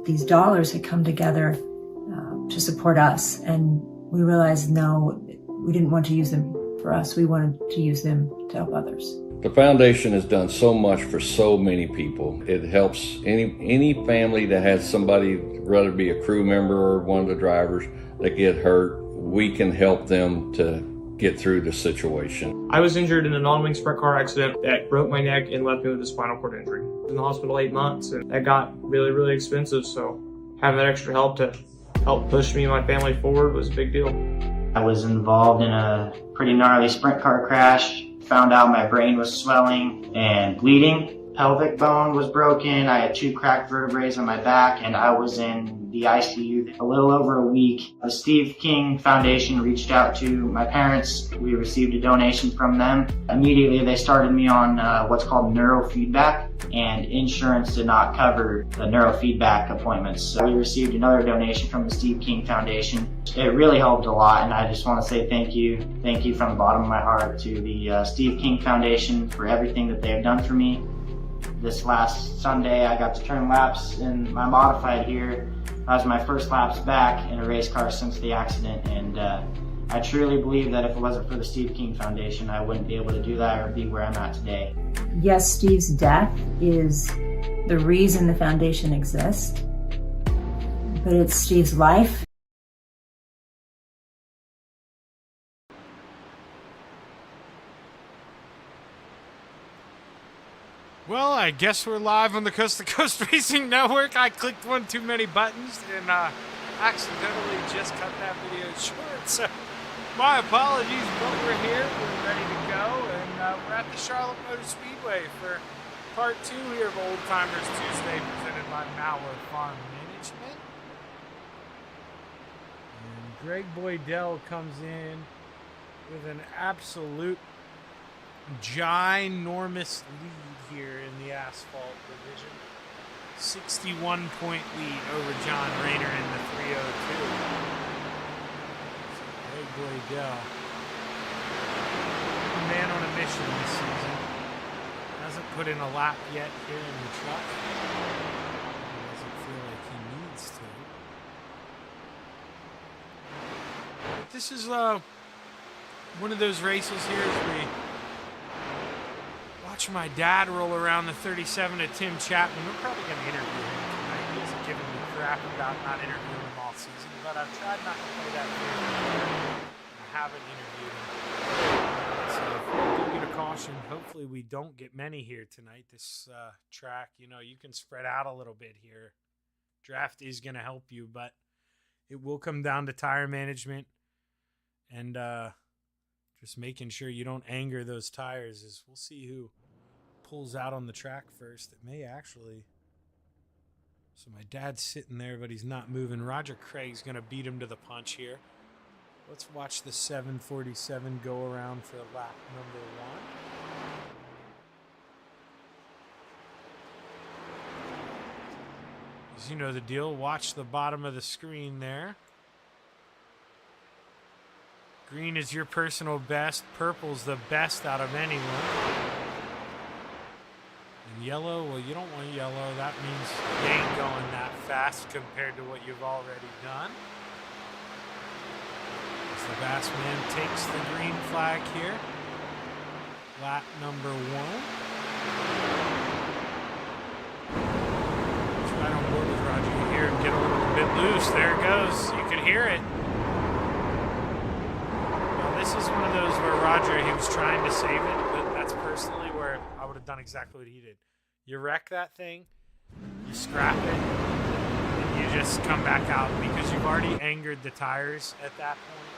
These dollars had come together to support us, and we realized no, we didn't want to use them for us. We wanted to use them to help others. The foundation has done so much for so many people. It helps any family that has somebody, whether it be a crew member or one of the drivers, that get hurt. We can help them to get through the situation. I was injured in a non-wing sprint car accident that broke my neck and left me with a spinal cord injury. I was in the hospital 8 months, and that got really, really expensive, so having that extra help to helped push me and my family forward was a big deal. I was involved in a pretty gnarly sprint car crash. Found out my brain was swelling and bleeding. Pelvic bone was broken. I had 2 cracked vertebrae on my back, and I was in the ICU a little over a week. The Steve King Foundation reached out to my parents. We received a donation from them. Immediately, they started me on what's called neurofeedback, and insurance did not cover the neurofeedback appointments. So we received another donation from the Steve King Foundation. It really helped a lot, and I just want to say thank you. Thank you from the bottom of my heart to the Steve King Foundation for everything that they have done for me. This last Sunday, I got to turn laps in my modified here. That was my first laps back in a race car since the accident, and I truly believe that if it wasn't for the Steve King Foundation, I wouldn't be able to do that or be where I'm at today. Yes, Steve's death is the reason the foundation exists, but it's Steve's life. Well, I guess we're live on the Coast to Coast Racing Network. I clicked one too many buttons and accidentally just cut that video short. So my apologies, but we're here. We're ready to go. And we're at the Charlotte Motor Speedway for part 2 here of Old Timers Tuesday, presented by Maurer Farm Management. And Greg Boydell comes in with an absolute ginormous lead here in the asphalt division. 61-point lead over John Rayner in the 302. Greg Boydell, a man on a mission this season. Hasn't put in a lap yet here in the truck. He doesn't feel like he needs to. But this is one of those races here as we watch my dad roll around the 37 of Tim Chapman. We're probably going to interview him tonight. He hasn't given me crap about not interviewing him all season, but I've tried not to play that game. I haven't interviewed him. So if we do get a caution, hopefully we don't get many here tonight. This track, you know, you can spread out a little bit here. Draft is going to help you, but it will come down to tire management and just making sure you don't anger those tires. As we'll see who pulls out on the track first. It may actually. So my dad's sitting there, but he's not moving. Roger Craig's going to beat him to the punch here. Let's watch the 747 go around for lap number 1. As you know the deal, watch the bottom of the screen there. Green is your personal best. Purple's the best out of anyone. And yellow, well, you don't want yellow. That means you ain't going that fast compared to what you've already done. As the Bassman takes the green flag here. Lap number 1. Let's right on board with Roger. You hear him get a little bit loose. There it goes. You can hear it. This is one of those where Roger, he was trying to save it, but that's personally where I would have done exactly what he did. You wreck that thing, you scrap it, and you just come back out because you've already angered the tires at that point.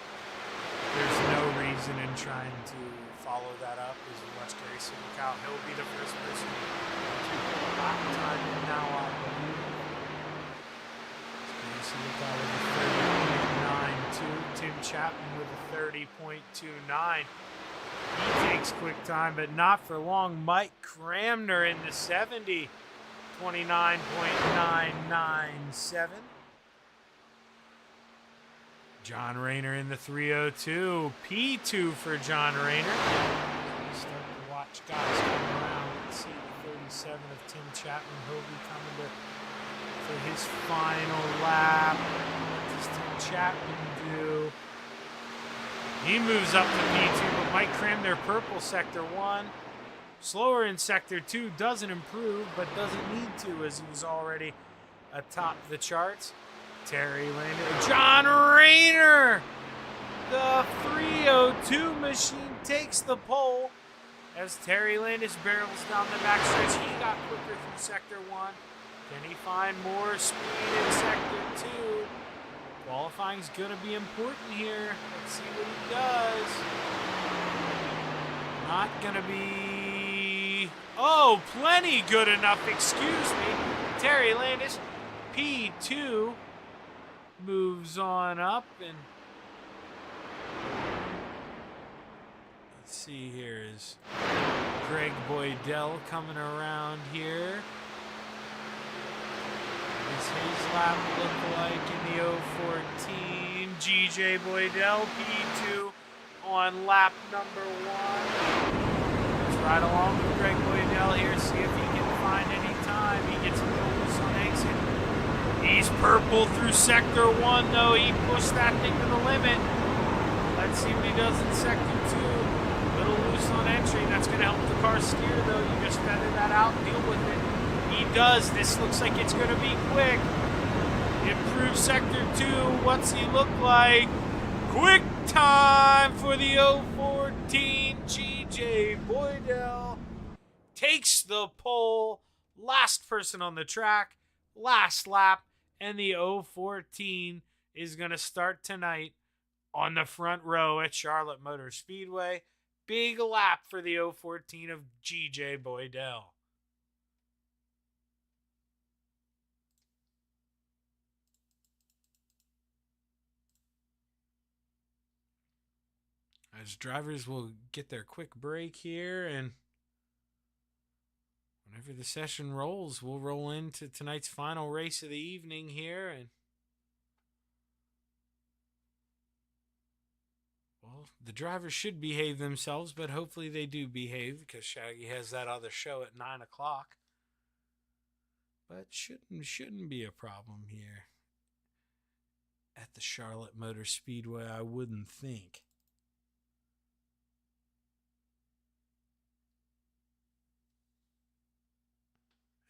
There's no reason in trying to follow that up as you watch Grayson look out. He'll be the first person to pull a lap time in now, I believe. Grayson look out with a 30.92. Tim Chapman with a 30.29. He takes quick time, but not for long. Mike Cramner in the 70. 29.997. John Rayner in the 302. P2 for John Rayner. Start to watch guys come around. Let's see the 37 of Tim Chapman. He'll be coming for his final lap. What does Tim Chapman do? He moves up to P2, but Mike Cramner, purple sector 1. Slower in sector 2, doesn't improve, but doesn't need to as he was already atop the charts. Terry Landis, John Rayner! The 302 machine takes the pole as Terry Landis barrels down the backstretch. He got quicker through sector 1. Can he find more speed in sector 2? Qualifying's going to be important here. Let's see what he does. Not going to be... Oh, plenty good enough. Excuse me. Terry Landis, P2, moves on up. And let's see here is Greg Boydell coming around here. What does his lap look like in the 014? GJ Boydell, P2 on lap number 1. Let's ride along with Greg Boydell here, see if he can find any time. He gets a little loose on exit. He's purple through sector 1, though. He pushed that thing to the limit. Let's see what he does in sector 2. Little loose on entry. That's going to help the car steer, though. You just feather that out, deal with it. He does. This looks like it's going to be quick. Improved sector 2. What's he look like? Quick time for the 014. GJ Boydell takes the pole. Last person on the track. Last lap. And the 014 is going to start tonight on the front row at Charlotte Motor Speedway. Big lap for the 014 of GJ Boydell. As drivers will get their quick break here, and whenever the session rolls, we'll roll into tonight's final race of the evening here. And well, the drivers should behave themselves, but hopefully they do behave because Shaggy has that other show at 9 o'clock. But shouldn't be a problem here at the Charlotte Motor Speedway, I wouldn't think.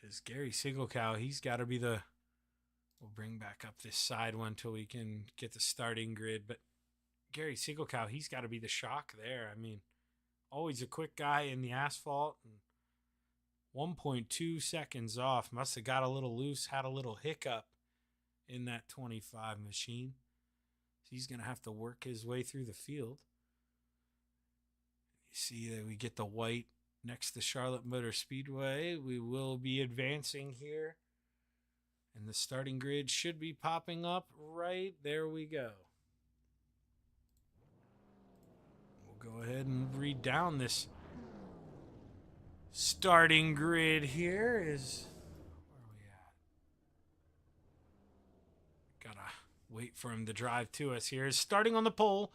Is Gary Sigelkow, he's got to be the... We'll bring back up this side one till we can get the starting grid. But Gary Sigelkow, he's got to be the shock there. I mean, always a quick guy in the asphalt. And 1.2 seconds off. Must have got a little loose, had a little hiccup in that 25 machine. So he's going to have to work his way through the field. You see that we get the white next to Charlotte Motor Speedway. We will be advancing here. And the starting grid should be popping up right there. We go. We'll go ahead and read down this starting grid here. Is where are we at? Gotta wait for him to drive to us here. Starting on the pole,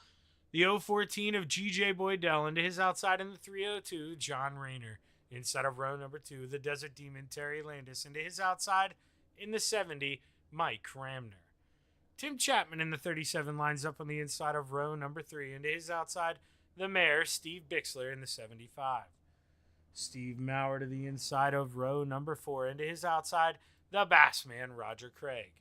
the 014 of GJ Boydell. Into his outside in the 302, John Rayner. Inside of row number 2, the Desert Demon, Terry Landis. Into his outside in the 70, Mike Ramner. Tim Chapman in the 37 lines up on the inside of row number 3. Into his outside, the Mayor, Steve Bixler in the 75. Steve Maurer to the inside of row number 4. Into his outside, the Bassman, Roger Craig.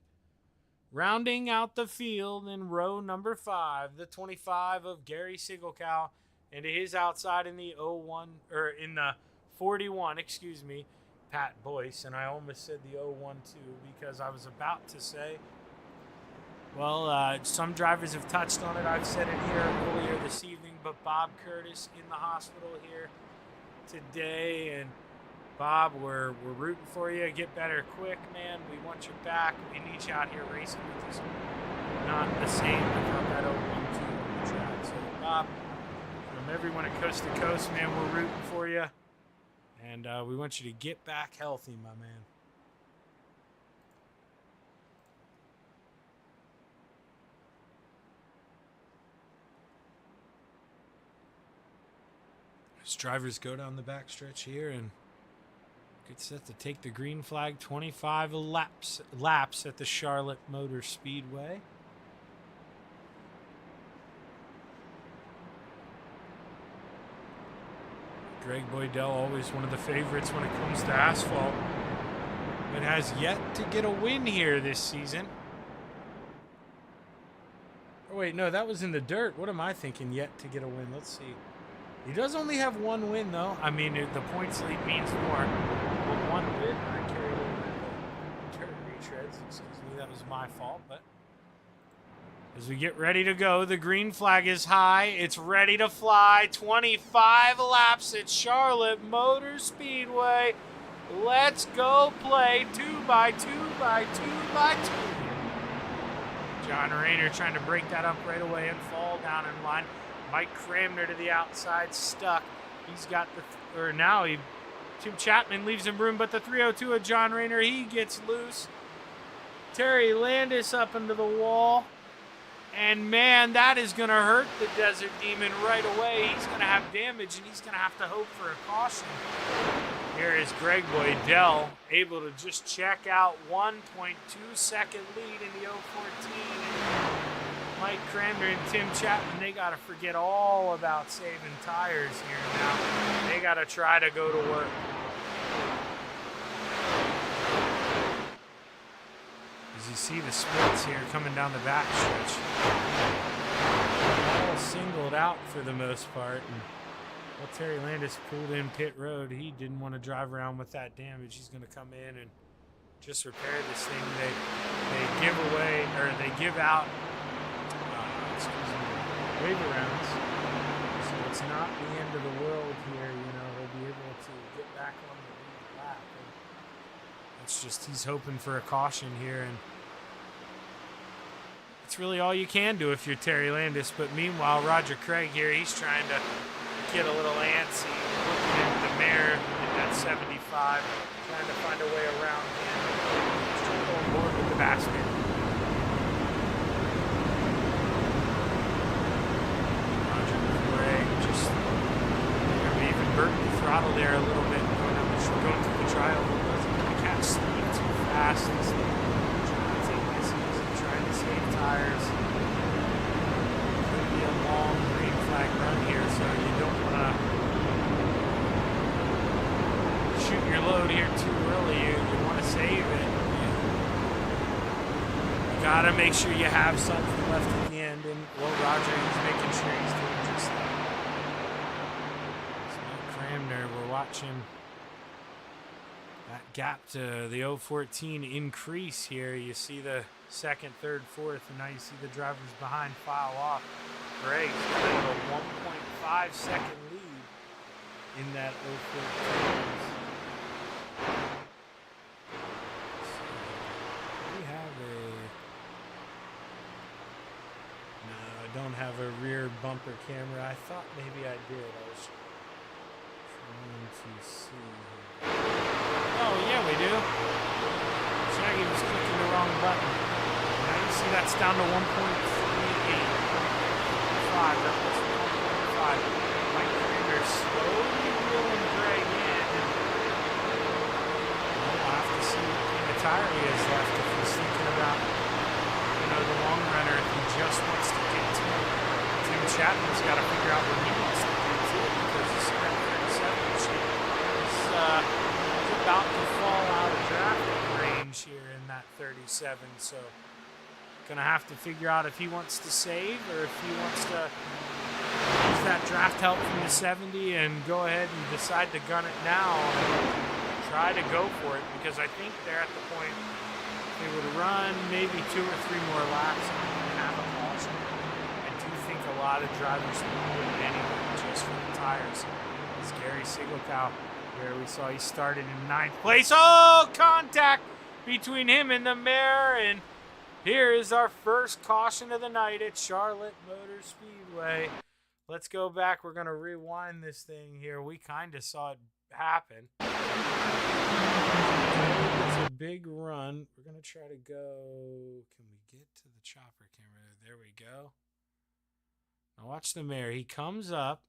Rounding out the field in row number 5, the 25 of Gary Sigelkow. Into his outside in the 41, Pat Boyce. And I almost said the 012 because I was about to say, well, some drivers have touched on it. I've said it here earlier this evening, but Bob Curtis in the hospital here today. And Bob, we're rooting for you. Get better quick, man. We want you back. We need you out here racing with us. Not the same without that 012 on the track. So, Bob, from everyone at Coast to Coast, man, we're rooting for you. And we want you to get back healthy, my man. As drivers go down the backstretch here and get set to take the green flag. 25 laps at the Charlotte Motor Speedway. Greg Boydell, always one of the favorites when it comes to asphalt, but has yet to get a win here this season. Oh, wait, no, that was in the dirt. What am I thinking? Yet to get a win. Let's see. He does only have one win, though. I mean, the points lead means more. But one win, I carried over the retreads. Excuse me, that was my fault. But As we get ready to go, the green flag is high. It's ready to fly. 25 laps at Charlotte Motor Speedway. Let's go play 2x2x2x2. John Rayner trying to break that up right away and fall down in line. Mike Cramner to the outside, stuck. He's got Tim Chapman leaves him room, but the 302 of John Rayner, he gets loose. Terry Landis up into the wall. And man, that is going to hurt the Desert Demon right away. He's going to have damage, and he's going to have to hope for a caution. Here is Greg Boydell able to just check out 1.2-second lead in the 014. Mike Cramner and Tim Chapman, they got to forget all about saving tires here now. They got to try to go to work. As you see the splits here coming down the back stretch. All singled out for the most part. And well, Terry Landis pulled in pit road. He didn't want to drive around with that damage. He's going to come in and just repair this thing. They give out waiver rounds. So it's not the end of the world here. They'll be able to get back on the lead lap. And it's just he's hoping for a caution here, and it's really all you can do if you're Terry Landis. But meanwhile, Roger Craig here, he's trying to get a little antsy, looking into the mirror in that 75, trying to find a way around him. He's trying to go on board with the basket. Roger Craig just even burnt the throttle there a little bit, going through the trial. He can't speed too fast. Tires. Could be a long green flag run here, so you don't want to shoot your load here too early. You want to save it. You gotta make sure you have something left at the end, and Roger is making sure he's doing just that. So Cramner, we're watching that gap to the 014 increase here. You see the second, third, fourth, and now you see the drivers behind file off. Greg's got a 1.5-second lead in that 014. We have no, I don't have a rear bumper camera. I thought maybe I did. I was trying to see. Oh, yeah, we do. Shaggy was clicking the wrong button. Now you see that's down to 1.38. 5, that was 1.5. Mike Cramner slowly wheeling Greg in. We'll have to see what kind of tire he has left if he's thinking about, the long runner, if he just wants to get to it. Tim Chapman's got to figure out what he wants to do too, because the Sprint 37 is about to fall out of drafting range here in that 37, so gonna have to figure out if he wants to save or if he wants to use that draft help from the 70 and go ahead and decide to gun it now and try to go for it, because I think they're at the point they would run maybe 2 or 3 more laps and have a caution. I do think a lot of drivers would anyway just for the tires. It's Gary Sigelkow. Where we saw he started in 9th place. Oh, contact between him and the mare. And here is our first caution of the night at Charlotte Motor Speedway. Let's go back. We're going to rewind this thing here. We kind of saw it happen. It's a big run. We're going to try to go. Can we get to the chopper camera? There we go. Now watch the mare. He comes up.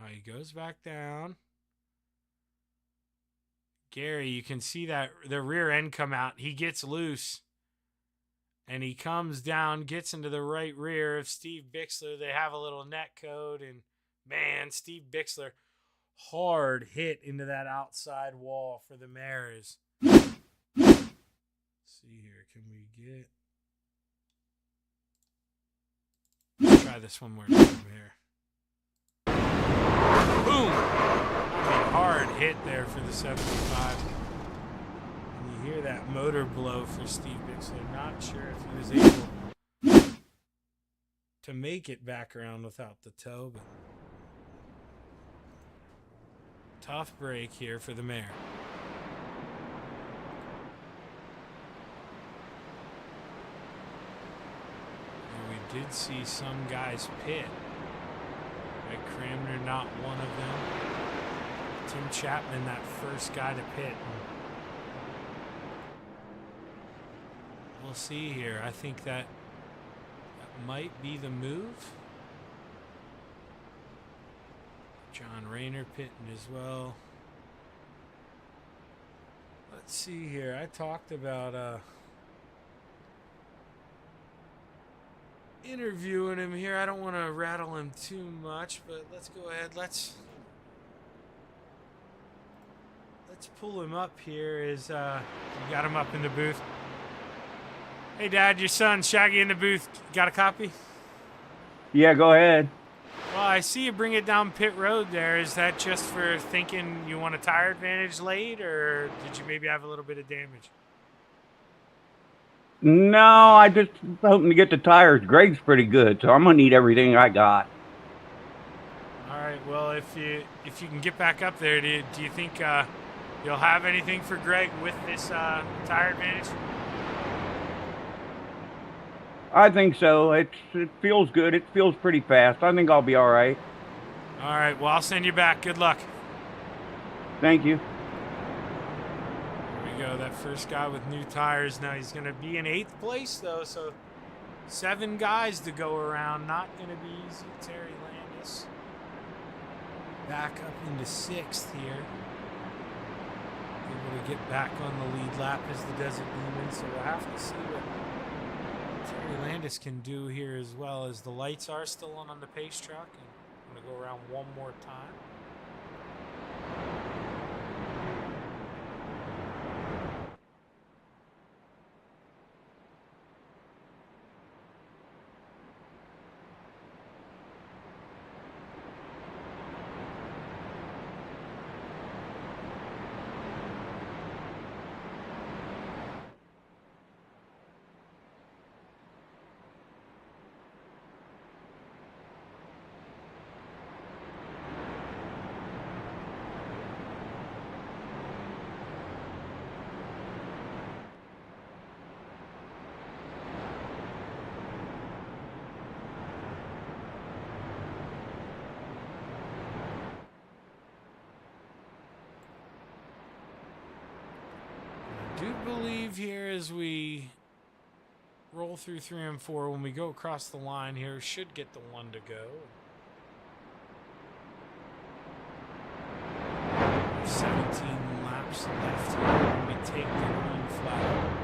Now he goes back down. Gary, you can see that the rear end come out. He gets loose. And he comes down, gets into the right rear of Steve Bixler. They have a little net code. And, man, Steve Bixler, hard hit into that outside wall for the mares. Let's see here. Can we get... Let's try this one more time here. Boom! I mean, hard hit there for the 75. And you hear Hear that motor blow for Steve Bixler. Not sure if he was able to make it back around without the tow, but tough break here for the mare. And we did see some guys pit. Greg Cramner, not one of them. Tim Chapman, that first guy to pit. We'll see here. I think that might be the move. John Rayner pitting as well. Let's see here. I talked about interviewing him here. I don't want to rattle him too much, but let's go ahead. Let's pull him up here. You got him up in the booth. Hey, Dad, your son, Shaggy, in the booth. Got a copy? Yeah, go ahead. Well, I see you bring it down pit road there. Is that just for thinking you want a tire advantage late, or did you maybe have a little bit of damage? No, I just hoping to get the tires. Greg's pretty good, so I'm gonna need everything I got. All right. Well, if you can get back up there, do you think you'll have anything for Greg with this tire advantage? I think so. It feels good. It feels pretty fast. I think I'll be all right. All right. Well, I'll send you back. Good luck. Thank you. There we go. That first guy with new tires. Now he's going to be in 8th place, though. So 7 guys to go around. Not going to be easy. Terry Landis back up into 6th here. Able to get back on the lead lap as the Desert Demon. So we'll have to see what Terry Landis can do here, as well as the lights are still on the pace truck. And I'm going to go around one more time. I do believe here, as we roll through 3 and 4, when we go across the line here, should get the 1 to go. 17 laps left here when we take the green flag.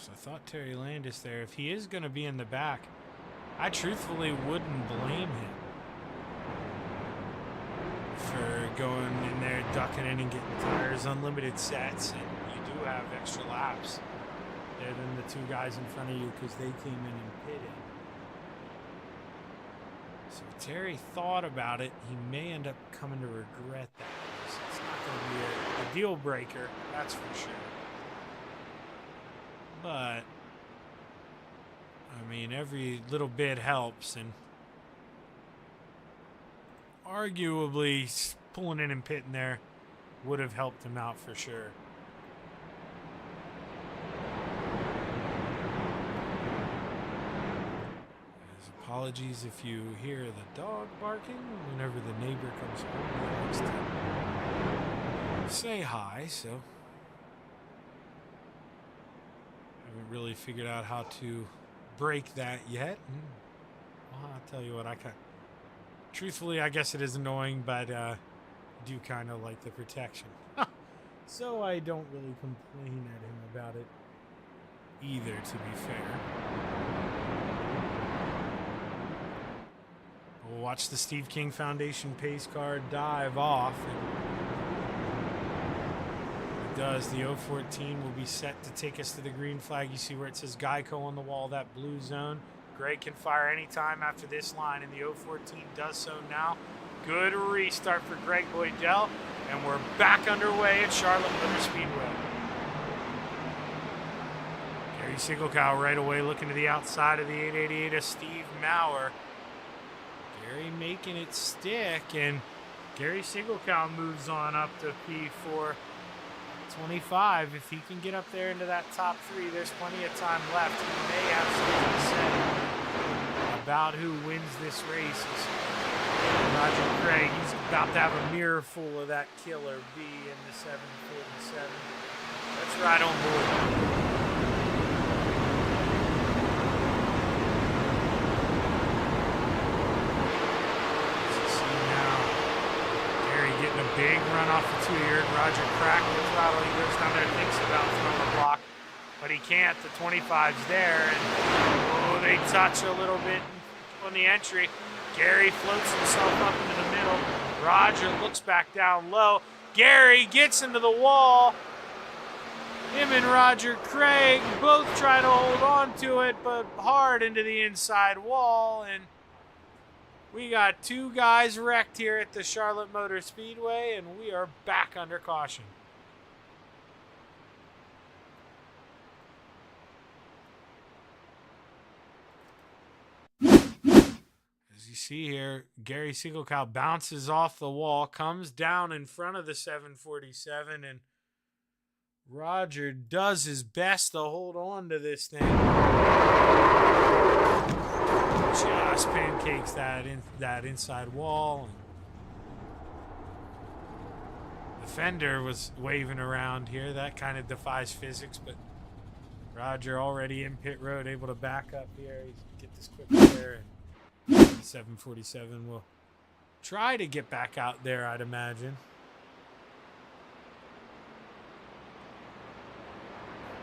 I thought Terry Landis there. If he is going to be in the back, I truthfully wouldn't blame him for going in there, ducking in and getting tires, unlimited sets, and you do have extra laps there than the 2 guys in front of you because they came in and pitted. So if Terry thought about it, he may end up coming to regret that. So it's not going to be a deal breaker, that's for sure. But, I mean, every little bit helps, and arguably pulling in and pitting there would have helped him out for sure. Apologies if you hear the dog barking whenever the neighbor comes home. He likes to say hi, so haven't really figured out how to break that yet. Well, I'll tell you what, truthfully, I guess it is annoying, but I do kind of like the protection. So I don't really complain at him about it either, to be fair. We'll watch the Steve King Foundation pace car dive off. And does. The 014 will be set to take us to the green flag. You see where it says Geico on the wall, that blue zone. Greg can fire anytime after this line, and the 014 does so now. Good restart for Greg Boydell, and we're back underway at Charlotte Motor Speedway. Gary Siegelkow right away looking to the outside of the 888 of Steve Maurer. Gary making it stick, and Gary Siegelkow moves on up to P425. If he can get up there into that top three, there's plenty of time left. He may have something to say about who wins this race. Roger Craig, he's about to have a mirror full of that killer B in the 747. Let's ride on board. Getting a big run off the 2-year. Roger cracked the throttle. He goes down there and thinks about throwing a block, but he can't. The 25's there, and they touch a little bit on the entry. Gary floats himself up into the middle. Roger looks back down low. Gary gets into the wall. Him and Roger Craig both try to hold on to it, but hard into the inside wall, and we got two guys wrecked here at the Charlotte Motor Speedway, and we are back under caution. As you see here, Gary Siegelkow bounces off the wall, comes down in front of the 747, and Roger does his best to hold on to this thing. Just pancakes that inside wall. The fender was waving around here. That kind of defies physics, but Roger already in pit road, able to back up here. He's get this quick there, and the 747 will try to get back out there, I'd imagine.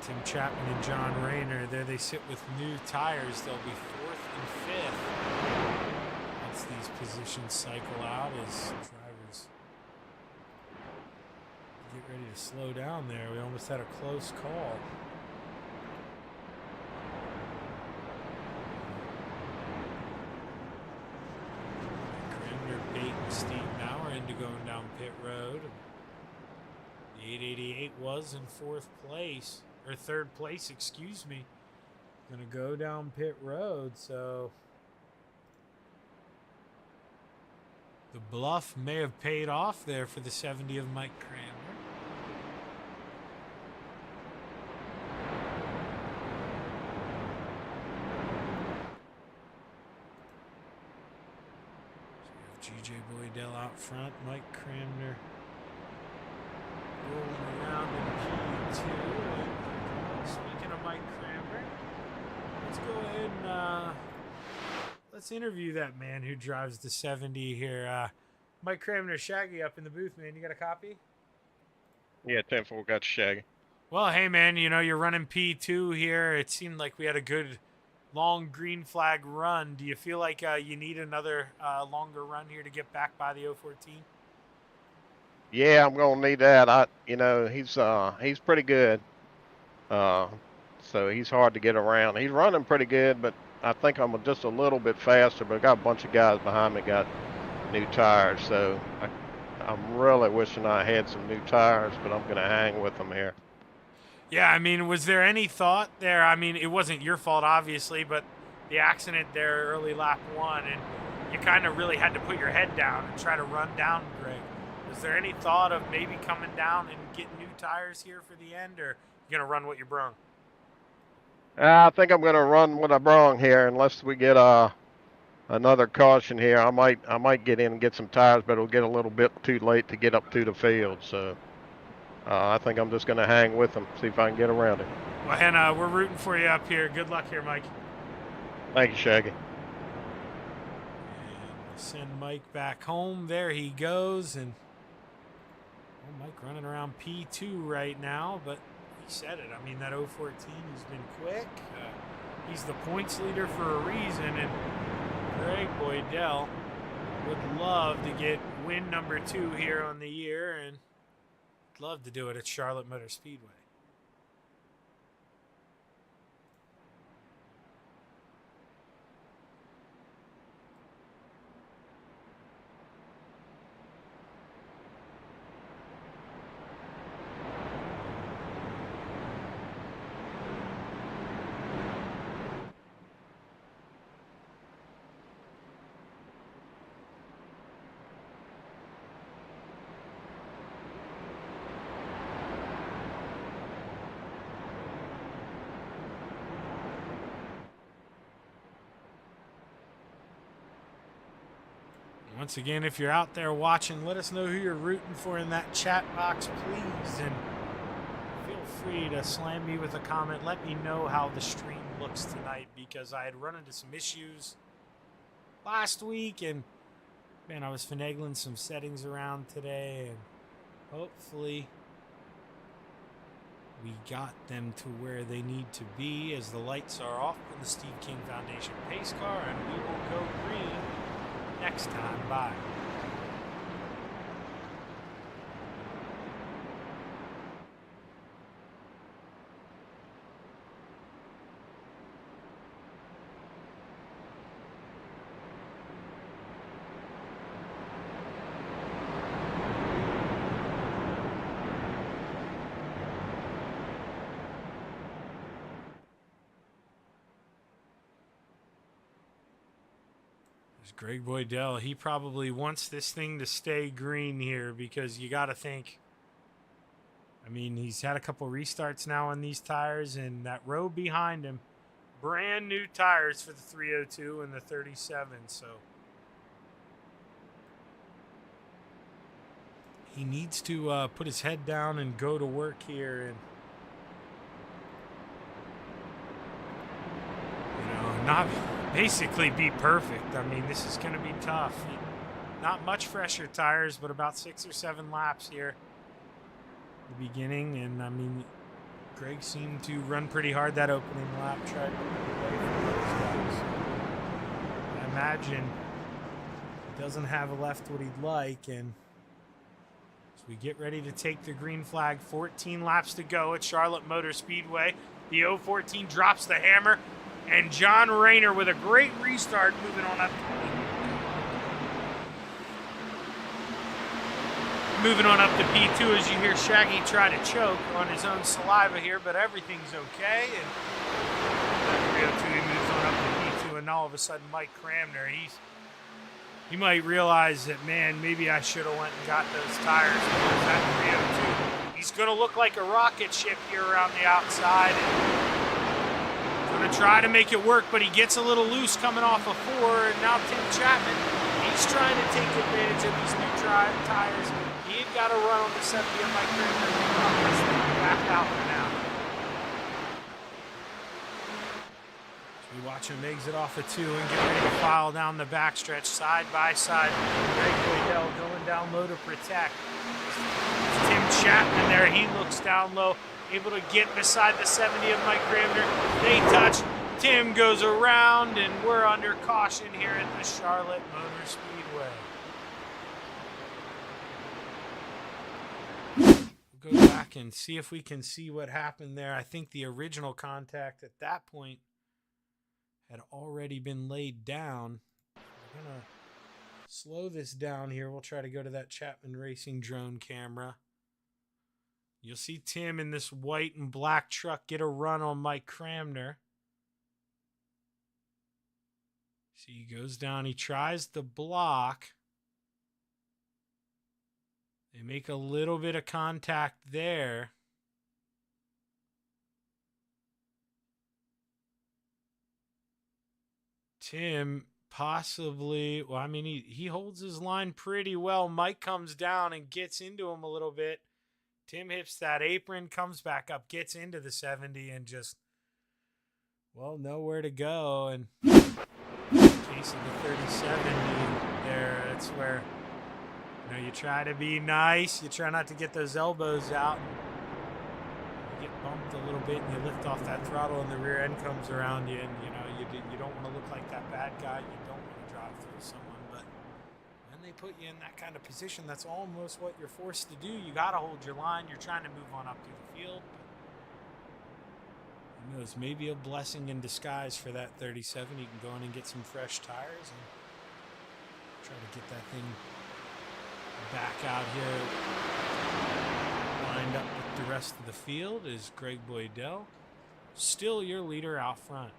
Tim Chapman and John Rayner, there they sit with new tires. They'll be 4th and 5th once these positions cycle out as drivers get ready to slow down there. We almost had a close call. Cranmer, Bate, and Steve Maurer into going down pit road. The 888 was in 4th place. Or 3rd place, excuse me. Gonna go down pit road, so the bluff may have paid off there for the 70 of Mike Cranmer. So we have GJ Boydell out front, Mike Cranmer rolling around in P2. Speaking of Mike Cranmer, let's go ahead and let's interview that man who drives the 70 here. Mike Cranmer, Shaggy up in the booth, man. You got a copy? Yeah, 10-4 got Shaggy. Well, hey, man, you know, you're running P2 here. It seemed like we had a good long green flag run. Do you feel like you need another longer run here to get back by the 014? Yeah, I'm gonna need that. He's pretty good. So he's hard to get around. He's running pretty good, but I think I'm just a little bit faster. But I got a bunch of guys behind me got new tires, so I'm really wishing I had some new tires, but I'm gonna hang with them here. Yeah, I mean, was there any thought there? I mean, it wasn't your fault, obviously, but the accident there early lap 1, and you kind of really had to put your head down and try to run down Greg. Was there any thought of maybe coming down and getting new tires here for the end, or you going to run what you brung? I think I'm going to run what I brung here, unless we get another caution here. I might get in and get some tires, but it'll get a little bit too late to get up to the field. So I think I'm just going to hang with them, see if I can get around it. Well, and we're rooting for you up here. Good luck here, Mike. Thank you, Shaggy. And we'll send Mike back home. There he goes, and Mike running around P2 right now, but he said it. I mean, that 014, he's been quick. He's the points leader for a reason, and Greg Boydell would love to get win number 2 here on the year, and love to do it at Charlotte Motor Speedway. Once again, if you're out there watching, let us know who you're rooting for in that chat box, please. And feel free to slam me with a comment. Let me know how the stream looks tonight, because I had run into some issues last week. And, man, I was finagling some settings around today. And hopefully we got them to where they need to be as the lights are off for the Steve King Foundation pace car. And we will go green next time by. Greg Boydell, he probably wants this thing to stay green here, because you got to think, I mean, he's had a couple restarts now on these tires, and that row behind him, brand new tires for the 302 and the 37, so he needs to put his head down and go to work here, and not basically be perfect. I mean, this is going to be tough. Not much fresher tires, but about 6 or 7 laps here at the beginning. And, I mean, Greg seemed to run pretty hard that opening lap, tried to get away from those guys. I imagine he doesn't have left what he'd like. And as we get ready to take the green flag, 14 laps to go at Charlotte Motor Speedway. The 014 drops the hammer. And John Rayner with a great restart, moving on up. Moving on up to P2 as you hear Shaggy try to choke on his own saliva here, but everything's okay. And that 302, he moves on up to P2, and all of a sudden Mike Cramner, he might realize that, man, maybe I should have went and got those tires. Because that 302, he's going to look like a rocket ship here around the outside. And going to try to make it work, but he gets a little loose coming off of 4, and now Tim Chapman, he's trying to take advantage of these new tires. He had got to run on the 70 of Mike Cramner, back out for now. So we watch him exit off of 2 and get ready to file down the backstretch side by side. Greg Boydell going down low to protect. Tim Chapman there, he looks down low, able to get beside the 70 of Mike Cramner. They touch. Tim goes around, and we're under caution here at the Charlotte Motor Speedway. We'll go back and see if we can see what happened there. I think the original contact at that point had already been laid down. We're going to slow this down here. We'll try to go to that Chapman Racing drone camera. You'll see Tim in this white and black truck get a run on Mike Cramner. See, he goes down. He tries the block. They make a little bit of contact there. Tim possibly, well, I mean, he holds his line pretty well. Mike comes down and gets into him a little bit. Tim hits that apron, comes back up, gets into the 70, and just, well, nowhere to go. And in the case of the 37 there, that's where, you try to be nice. You try not to get those elbows out. You get bumped a little bit, and you lift off that throttle, and the rear end comes around you, and, you don't want to look like that bad guy. You don't want to drive through someone, but when they put you in that kind of position, that's almost what you're forced to do. You got to hold your line. You're trying to move on up through the field. But who knows? Maybe a blessing in disguise for that 37. You can go in and get some fresh tires and try to get that thing back out here. Lined up with the rest of the field is Greg Boydell. Still your leader out front.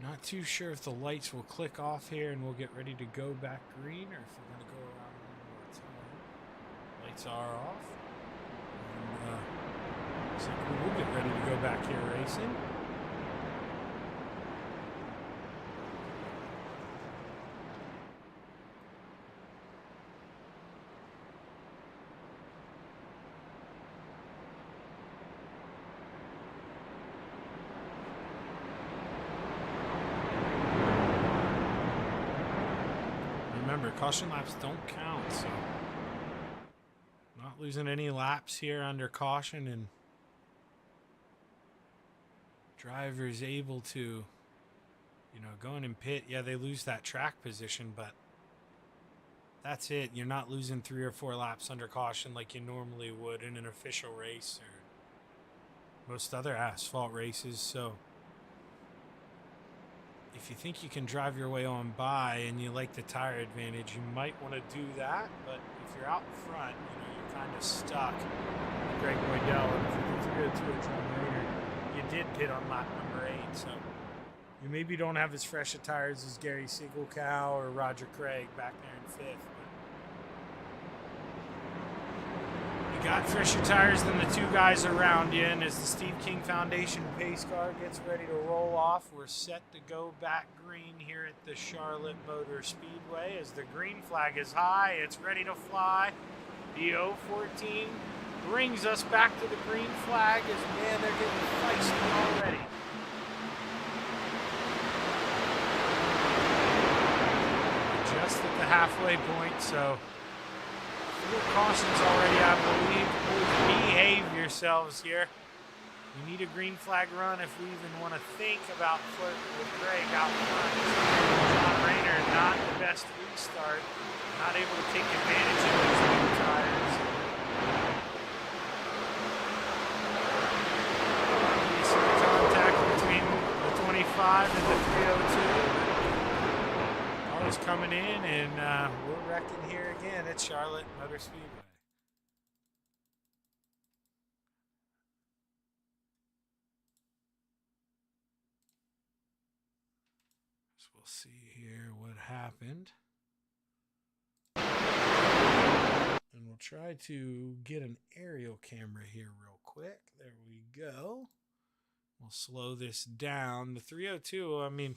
Not too sure if the lights will click off here and we'll get ready to go back green, or if we're going to go around one more time. Lights are off. And, looks like we will get ready to go back here racing. Remember, caution laps don't count, so not losing any laps here under caution, and drivers able to, you know, go in and pit. Yeah, they lose that track position, but that's it. You're not losing 3 or 4 laps under caution like you normally would in an official race or most other asphalt races. So if you think you can drive your way on by and you like the tire advantage, you might want to do that. But if you're out in front, you know, you're kind of stuck with Greg Boydell. And if you go to a John Rayner, you did pit on lap number 8. So you maybe don't have as fresh a tires as Gary Siegelkow or Roger Craig back there in 5th. You got fresher tires than the 2 guys around you, and as the Steve King Foundation pace car gets ready to roll off, we're set to go back green here at the Charlotte Motor Speedway. As the green flag is high, it's ready to fly. The 014 brings us back to the green flag as, man, they're getting feisty already. We're just at the halfway point, so cautions already, I believe. Please behave yourselves here. We need a green flag run if we even want to think about flirting with Greg out front. John Rayner, not the best restart. Not able to take advantage of these new tires. You see the contact between the 25 and the 302. Cars coming in, and we're wrecking here again at Charlotte Motor Speedway. So we'll see here what happened. And we'll try to get an aerial camera here real quick. There we go. We'll slow this down. The 302, I mean,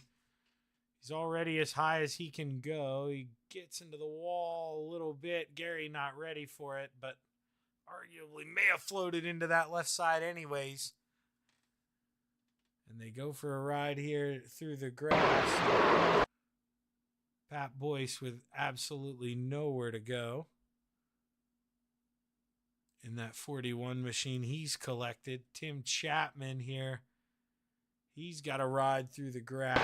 he's already as high as he can go. He gets into the wall a little bit. Gary not ready for it, but arguably may have floated into that left side anyways. And they go for a ride here through the grass. Pat Boyce with absolutely nowhere to go in that 41 machine he's collected. Tim Chapman here. He's got a ride through the grass.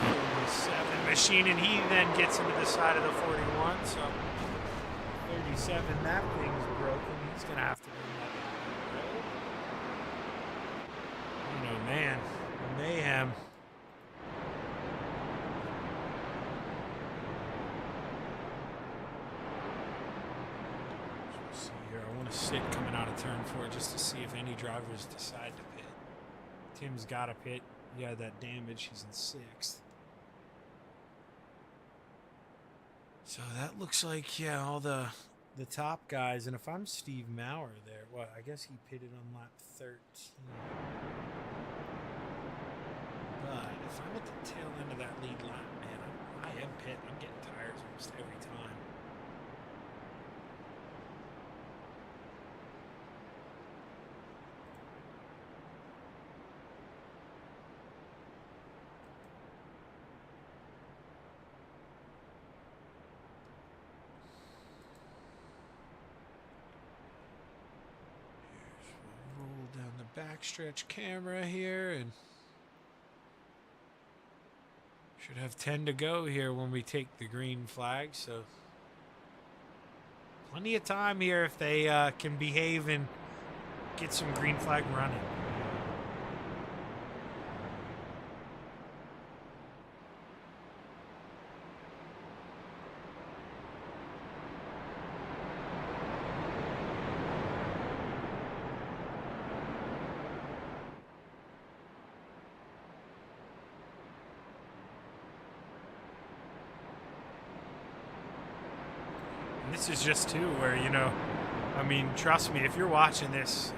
37 machine, and he then gets into the side of the 41. So 37, that thing's broken. He's going to have to bring that down. You know, man, mayhem. Let's see here. I want to sit coming out of turn 4 just to see if any drivers decide to pit. Tim's got a pit. He had that damage. He's in 6th. So that looks like, yeah, all the top guys. And if I'm Steve Maurer there, well, I guess he pitted on lap 13. But if I'm at the tail end of that lead lap, man, I am pit. I'm getting tires almost every time. Roll down the backstretch camera here and should have 10 to go here when we take the green flag, so plenty of time here if they can behave and get some green flag running. This is just too where, you know, I mean, trust me, if you're watching this,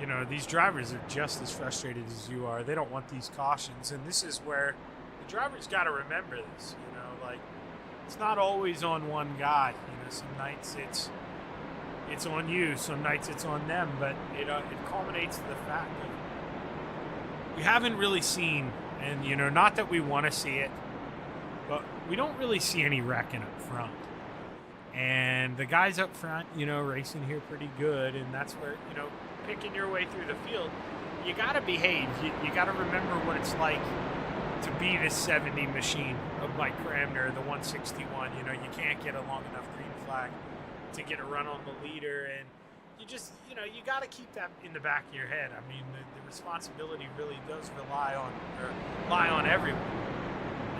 you know, these drivers are just as frustrated as you are. They don't want these cautions, and this is where the drivers got to remember this. You know, like, it's not always on one guy. You know, some nights it's on you, some nights it's on them, but it culminates to the fact that we haven't really seen, and you know, not that we want to see it, but we don't really see any wrecking up front. And the guys up front, you know, racing here pretty good, and that's where, you know, picking your way through the field, you got to behave. You got to remember what it's like to be this 70 machine of Mike Cramner, the 161. You know, you can't get a long enough green flag to get a run on the leader, and you just, you know, you got to keep that in the back of your head. I mean, the responsibility really does lie on everyone.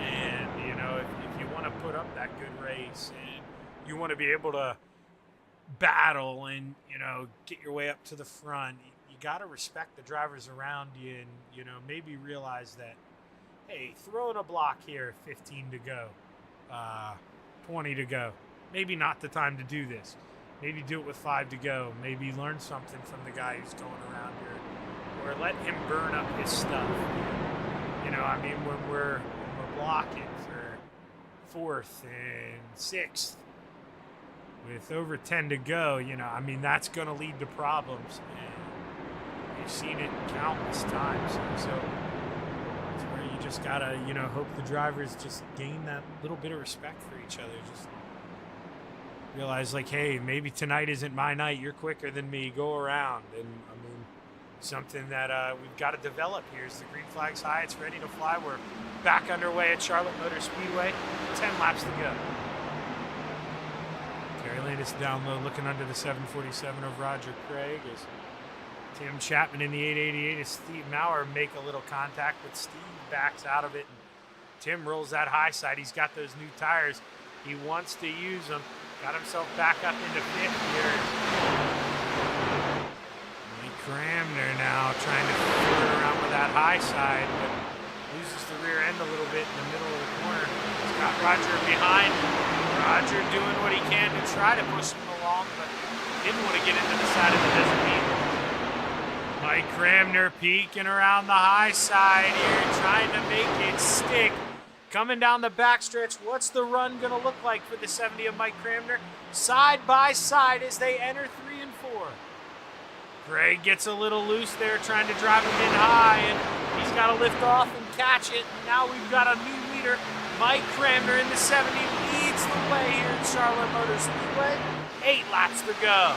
And, you know, if you want to put up that good race and you want to be able to battle and, you know, get your way up to the front, you got to respect the drivers around you and, you know, maybe realize that, hey, throwing a block here, 15 to go, 20 to go, maybe not the time to do this. Maybe do it with 5 to go. Maybe learn something from the guy who's going around here, or let him burn up his stuff. You know, I mean, when we're blocking for 4th and 6th, with over 10 to go, you know, I mean, that's going to lead to problems. And we've seen it countless times. So it's where you just got to, you know, hope the drivers just gain that little bit of respect for each other. Just realize, like, hey, maybe tonight isn't my night. You're quicker than me. Go around. And, I mean, something that we've got to develop here is the green flag's high. It's ready to fly. We're back underway at Charlotte Motor Speedway. 10 laps to go. Landis down low, looking under the 747 of Roger Craig as Tim Chapman in the 888 as Steve Maurer make a little contact, but Steve backs out of it. And Tim rolls that high side. He's got those new tires. He wants to use them. Got himself back up into 5th here. Mike Cramner now trying to flirt around with that high side, but loses the rear end a little bit in the middle of the corner. He's got Roger behind. Roger doing what he can to try to push him along, but didn't want to get into the side of the designee. Mike Cramner peeking around the high side here, trying to make it stick. Coming down the backstretch, what's the run going to look like for the 70 of Mike Cramner? Side by side as they enter 3 and 4. Craig gets a little loose there, trying to drive him in high, and he's got to lift off and catch it. And now we've got a new leader. Mike Cramner in the 70 leads the way here at Charlotte Motor Speedway. 8 laps to go.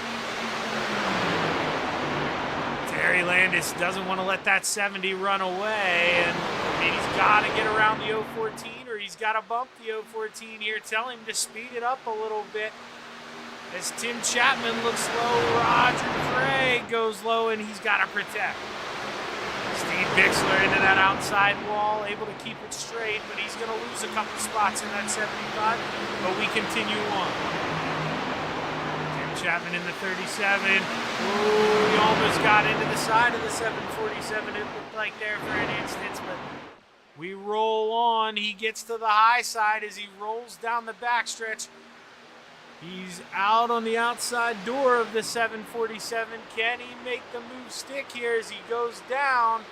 Terry Landis doesn't want to let that 70 run away, and he's got to get around the 014, or he's got to bump the 014 here. Tell him to speed it up a little bit. As Tim Chapman looks low, Roger Craig goes low, and he's got to protect. Steve Bixler into that outside wall, able to keep it straight, but he's going to lose a couple spots in that 75, but we continue on. Tim Chapman in the 37. Ooh, he almost got into the side of the 747. It looked like there for an instant, but we roll on. He gets to the high side as he rolls down the backstretch. He's out on the outside door of the 747. Can he make the move stick here as he goes down?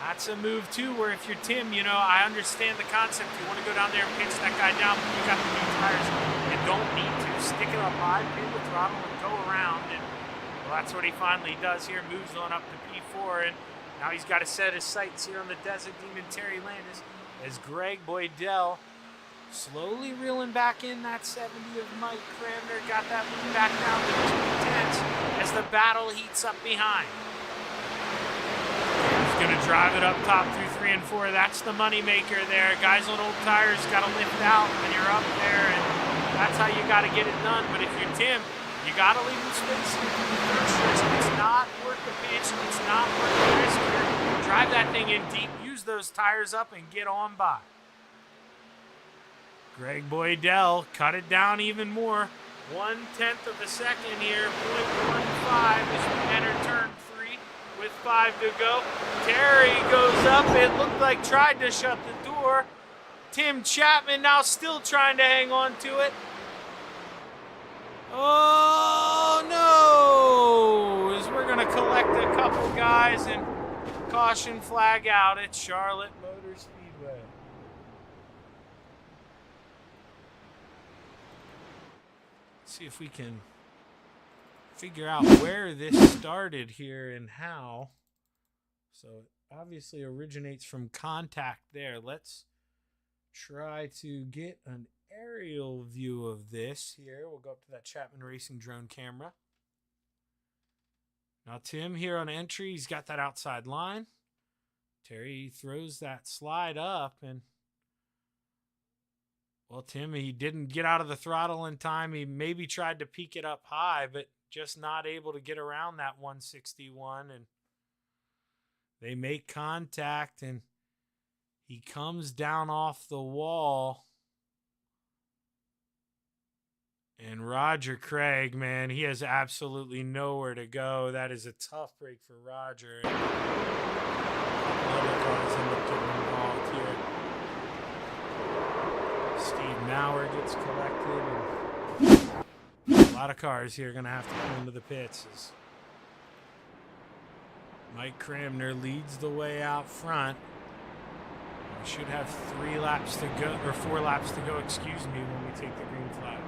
That's a move, too, where if you're Tim, you know, I understand the concept. You want to go down there and pinch that guy down, but you got the new tires. You don't need to. Stick it up high, pin the throttle, and go around. And, well, that's what he finally does here. Moves on up to P4, and now he's got to set his sights here on the Desert Demon Terry Landis as Greg Boydell slowly reeling back in that 70 of Mike Cramner. Got that lead back down to 2/10 as the battle heats up behind. Going to drive it up top through 3 and 4. That's the money maker there. Guys on old tires got to lift out when you're up there, and that's how you got to get it done. But if you're Tim, you got to leave him space in the third stretch. It's not worth the pitch. It's not worth the risk here. Drive that thing in deep. Use those tires up and get on by. Greg Boydell cut it down even more. 1/10 of a second here. 0.15 as we enter turn 3 with 5 to go. Terry goes up. It looked like tried to shut the door. Tim Chapman now still trying to hang on to it. Oh no! As we're going to collect a couple guys and caution flag out at Charlotte Motor Speedway. Let's see if we can figure out where this started here and how. So it obviously originates from contact there. Let's try to get an aerial view of this here. We'll go up to that Chapman Racing drone camera. Now Tim here on entry, he's got that outside line. Terry throws that slide up, and well, Tim, he didn't get out of the throttle in time. He maybe tried to peak it up high, but just not able to get around that 161, and they make contact, and he comes down off the wall. And Roger Craig, man, he has absolutely nowhere to go. That is a tough break for Roger. And other cars end up getting involved here. Steve Maurer gets collected, and a lot of cars here are going to have to come into the pits. As Mike Cramner leads the way out front. We should have 3 laps to go, or 4 laps to go, excuse me, when we take the green flag.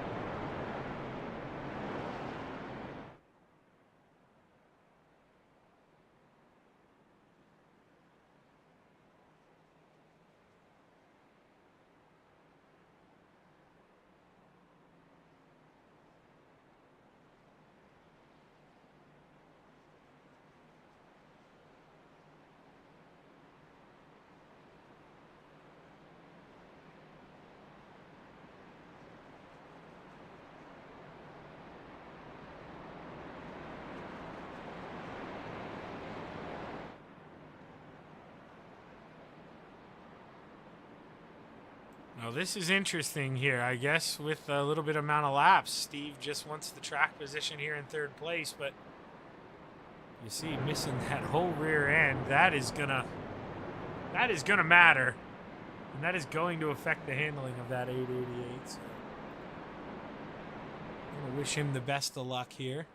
Now this is interesting here, I guess, with a little bit amount of laps. Steve just wants the track position here in 3rd place, but you see missing that whole rear end. That is gonna matter, and that is going to affect the handling of that 888. So I'm gonna wish him the best of luck here.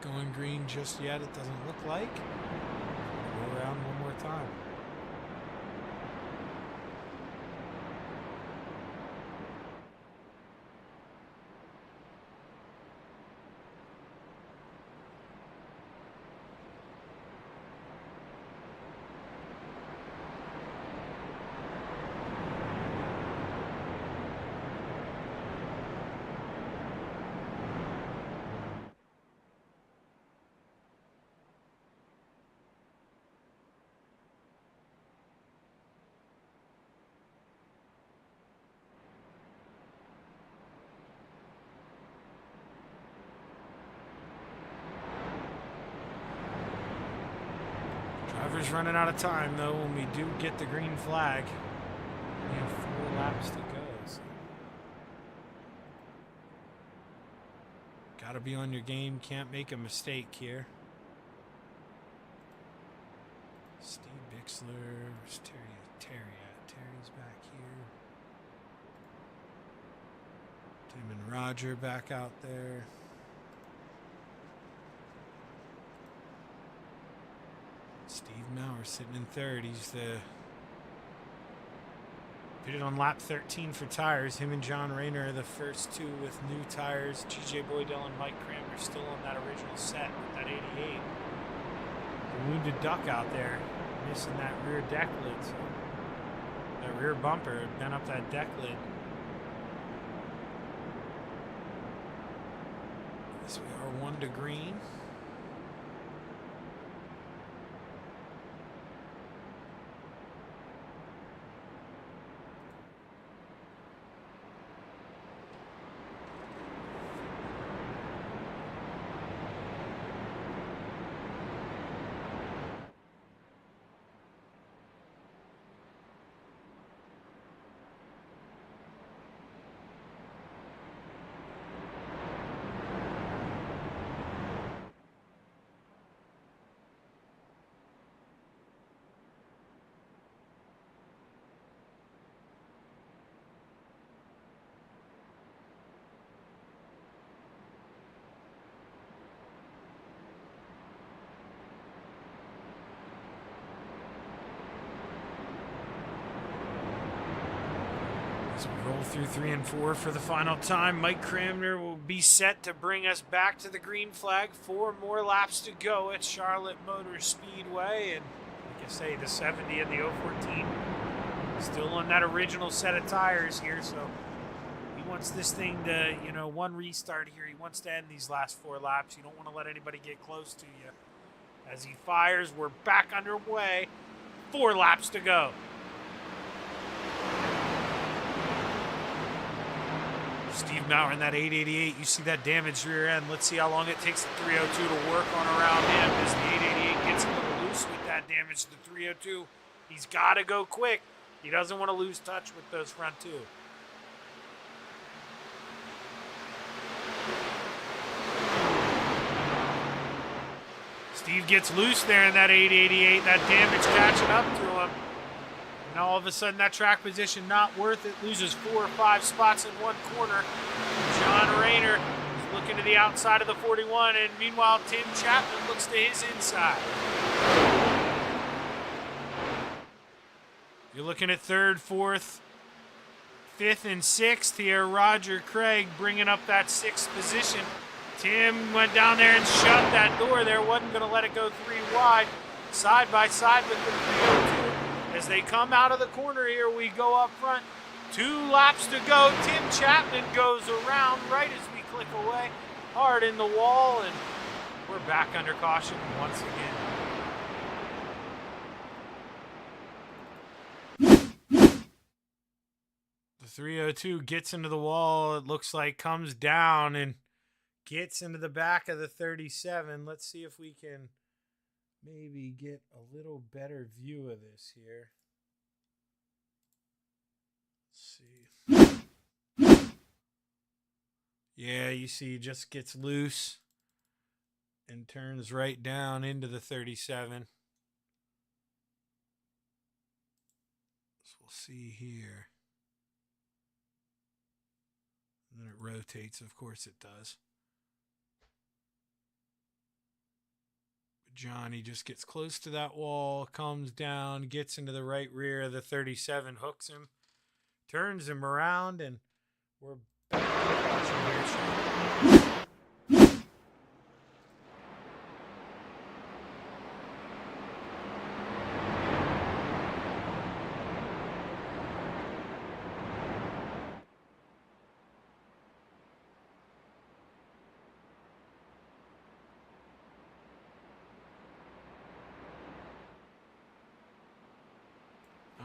Going green just yet, it doesn't look like. Go around one more time. Driver's running out of time, though, when we do get the green flag. We have 4 laps to go. So. Gotta be on your game. Can't make a mistake here. Steve Bixler. Where's Terry? Terry's back here. Tim and Roger back out there. Steve Maurer sitting in third. He's the pitted on lap 13 for tires. Him and John Rayner are the first 2 with new tires. GJ Boydell and Mike Cramner still on that original set with that 88. The wounded duck out there missing that rear deck lid. So that rear bumper bent up that deck lid. So we are 1 to green. As we roll through 3 and 4 for the final time, Mike Cramner will be set to bring us back to the green flag. 4 more laps to go at Charlotte Motor Speedway. And like I say, the 70 and the 014 still on that original set of tires here. So he wants this thing to, 1 restart here. He wants to end these last 4 laps. You don't want to let anybody get close to you. As he fires, we're back underway. 4 laps to go. Steve Maurer in that 888. You see that damaged rear end. Let's see how long it takes the 302 to work on around him as the 888 gets a little loose with that damage to the 302. He's got to go quick. He doesn't want to lose touch with those front 2. Steve gets loose there in that 888. That damage catching up to him. And all of a sudden, that track position not worth it. Loses 4 or 5 spots in one corner. John Rayner is looking to the outside of the 41, and meanwhile, Tim Chapman looks to his inside. You're looking at 3rd, 4th, 5th, and 6th here. Roger Craig bringing up that 6th position. Tim went down there and shut that door there. Wasn't going to let it go 3 wide. Side by side with the 302. As they come out of the corner here, we go up front. 2 laps to go. Tim Chapman goes around right as we click away. Hard in the wall, and we're back under caution once again. The 302 gets into the wall. It looks like comes down and gets into the back of the 37. Let's see if we can maybe get a little better view of this here. Let's see. Yeah, you see, just gets loose and turns right down into the 37. So we'll see here. And then it rotates, of course it does. Johnny just gets close to that wall, comes down, gets into the right rear of the 37, hooks him, turns him around, and we're back to here.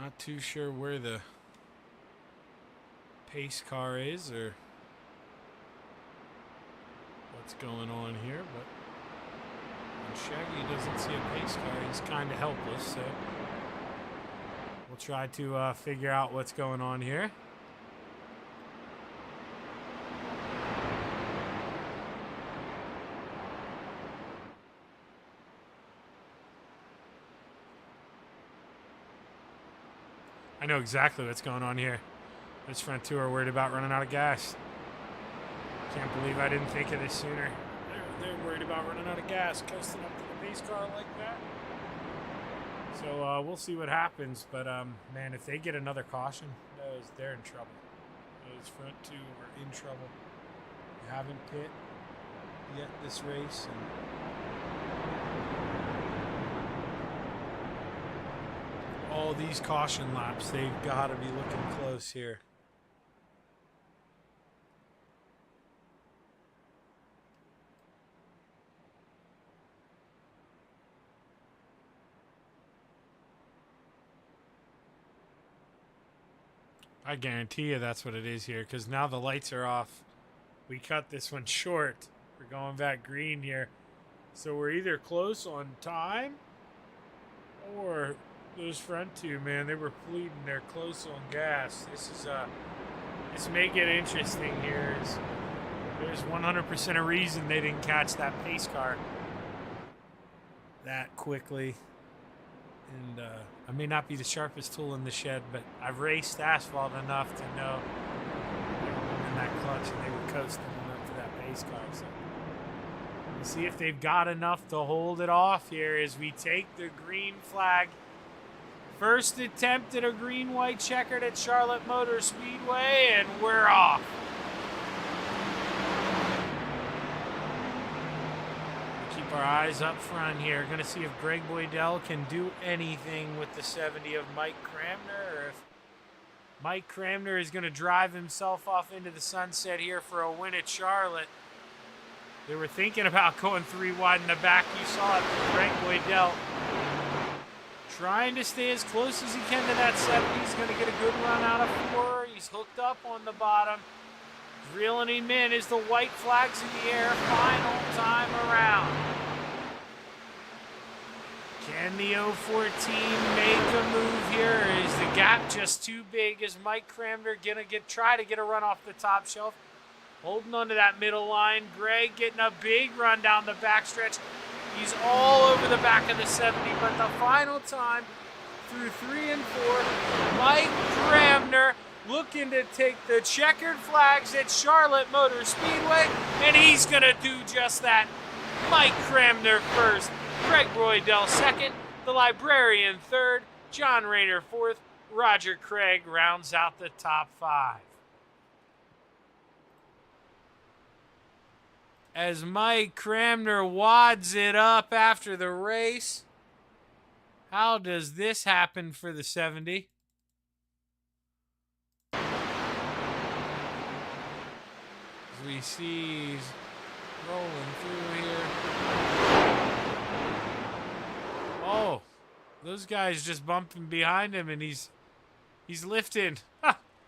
Not too sure where the pace car is or what's going on here, but Shaggy doesn't see a pace car. He's kind of helpless, so we'll try to figure out what's going on here. I know exactly what's going on here. This front two are worried about running out of gas. Can't believe I didn't think of this sooner. They're worried about running out of gas, coasting up to the pace car like that. So we'll see what happens. But man, if they get another caution, they're in trouble. Those front two are in trouble. They haven't pit yet this race, and all these caution laps, they've got to be looking close here. I guarantee you that's what it is here, because now the lights are off. We cut this one short. We're going back green here. So we're either close on time, or those front two, man, they were pleading they're close on gas. This may get interesting here. There's 100% a reason they didn't catch that pace car that quickly. And I may not be the sharpest tool in the shed, but I've raced asphalt enough to know they were in that clutch and they were coasting up to that pace car. So we'll see if they've got enough to hold it off here as we take the green flag. First attempt at a green-white checkered at Charlotte Motor Speedway, and we're off. Keep our eyes up front here. Going to see if Greg Boydell can do anything with the 70 of Mike Cramner, or if Mike Cramner is going to drive himself off into the sunset here for a win at Charlotte. They were thinking about going 3 wide in the back. You saw it from Greg Boydell. Trying to stay as close as he can to that 70. He's going to get a good run out of 4. He's hooked up on the bottom. Reeling him in as the white flag's in the air. Final time around. Can the 014 make a move here? Or is the gap just too big? Is Mike Cramner going to try to get a run off the top shelf? Holding onto that middle line. Greg getting a big run down the backstretch. He's all over the back of the 70, but the final time through 3 and 4, Mike Cramner looking to take the checkered flags at Charlotte Motor Speedway, and he's going to do just that. Mike Cramner first, Greg Boydell second, the Librarian third, John Rayner fourth, Roger Craig rounds out the top 5. As Mike Cramner wads it up after the race. How does this happen for the 70? As we see he's rolling through here. Oh, those guys just bumping behind him, and he's lifting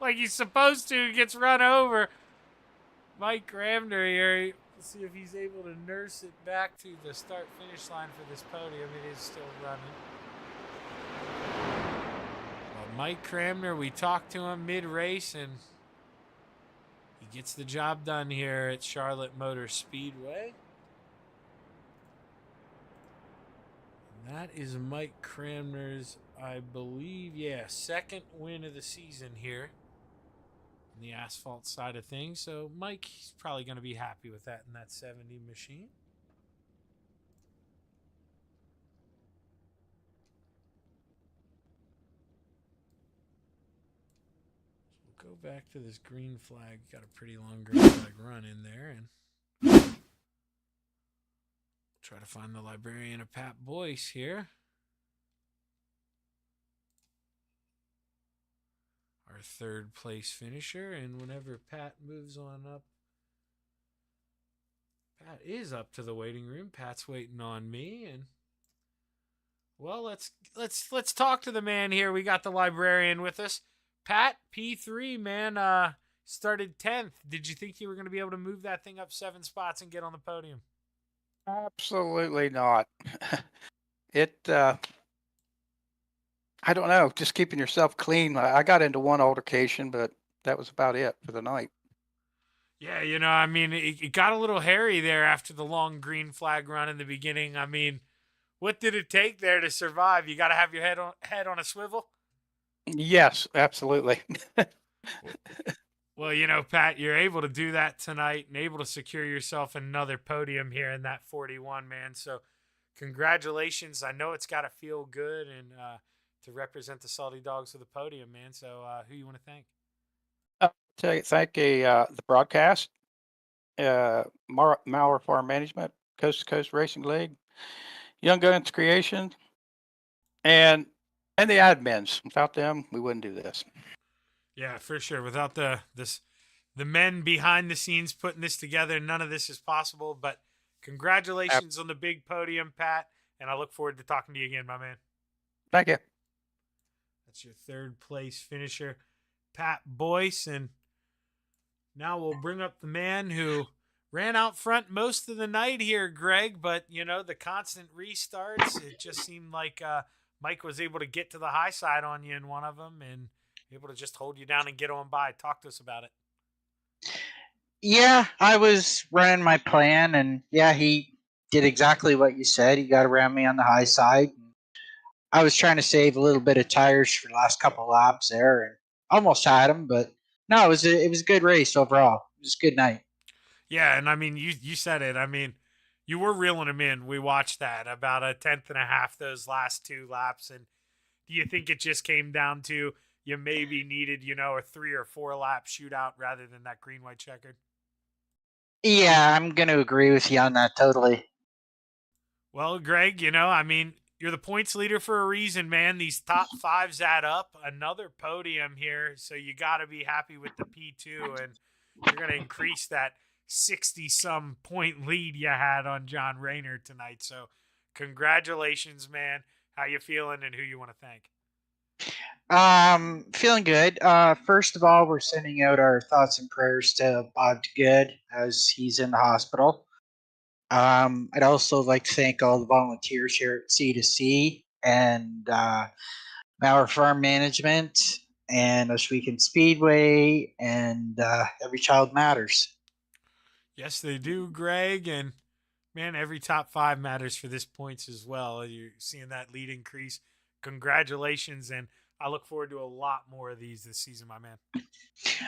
like he's supposed to. He gets run over. Mike Cramner here. Let's see if he's able to nurse it back to the start-finish line for this podium. It is still running. Well, Mike Cramner, we talked to him mid-race, and he gets the job done here at Charlotte Motor Speedway. And that is Mike Cramner's, I believe, second win of the season here. The asphalt side of things. So Mike, he's probably going to be happy with that in that 70 machine. So we'll go back to this green flag. Got a pretty long green flag run in there, and try to find the Librarian of Pat Boyce here. Our third place finisher, and whenever Pat moves on up, Pat is up to the waiting room. Pat's waiting on me, and well, let's talk to the man here. We got the Librarian with us. Pat, P3, man, started 10th. Did you think you were going to be able to move that thing up 7 spots and get on the podium? Absolutely not. it, I don't know, just keeping yourself clean. I got into one altercation, but that was about it for the night. Yeah, I mean, it got a little hairy there after the long green flag run in the beginning. I mean, what did it take there to survive? You got to have your head on a swivel. Yes, absolutely. Well, Pat, you're able to do that tonight and able to secure yourself another podium here in that 41, man. So, congratulations. I know it's got to feel good and to represent the Salty Dogs with the podium, man. So, who you want to thank? Thank the broadcast, Maurer Farm Management, Coast to Coast Racing League, Young Guns Creation, and the admins. Without them, we wouldn't do this. Yeah, for sure. Without the men behind the scenes putting this together, none of this is possible. But congratulations on the big podium, Pat, and I look forward to talking to you again, my man. Thank you. That's your third place finisher, Pat Boyce, and now we'll bring up the man who ran out front most of the night here, Greg. But the constant restarts, it just seemed like Mike was able to get to the high side on you in one of them and able to just hold you down and get on by. Talk to us about it. Yeah, I was running my plan, and yeah, he did exactly what you said. He got around me on the high side. I was trying to save a little bit of tires for the last couple of laps there, and almost had him. But no, it was a good race overall. It was a good night. Yeah, and I mean, you said it. I mean, you were reeling him in. We watched that about a tenth and a half those last two laps. And do you think it just came down to you maybe needed, a 3 or 4 lap shootout rather than that green white checkered? Yeah, I'm going to agree with you on that totally. Well, Greg, I mean, you're the points leader for a reason, man. These top fives add up. Another podium here, so you got to be happy with the P2, and you're going to increase that 60-some point lead you had on John Rayner tonight. So congratulations, man. How you feeling and who you want to thank? Feeling good. First of all, we're sending out our thoughts and prayers to Bob Good as he's in the hospital. I'd also like to thank all the volunteers here at C2C and Maurer Farm Management and Oswego Speedway and Every Child Matters. Yes, they do, Greg. And man, every top 5 matters for this points as well. You're seeing that lead increase. Congratulations, and I look forward to a lot more of these this season, my man.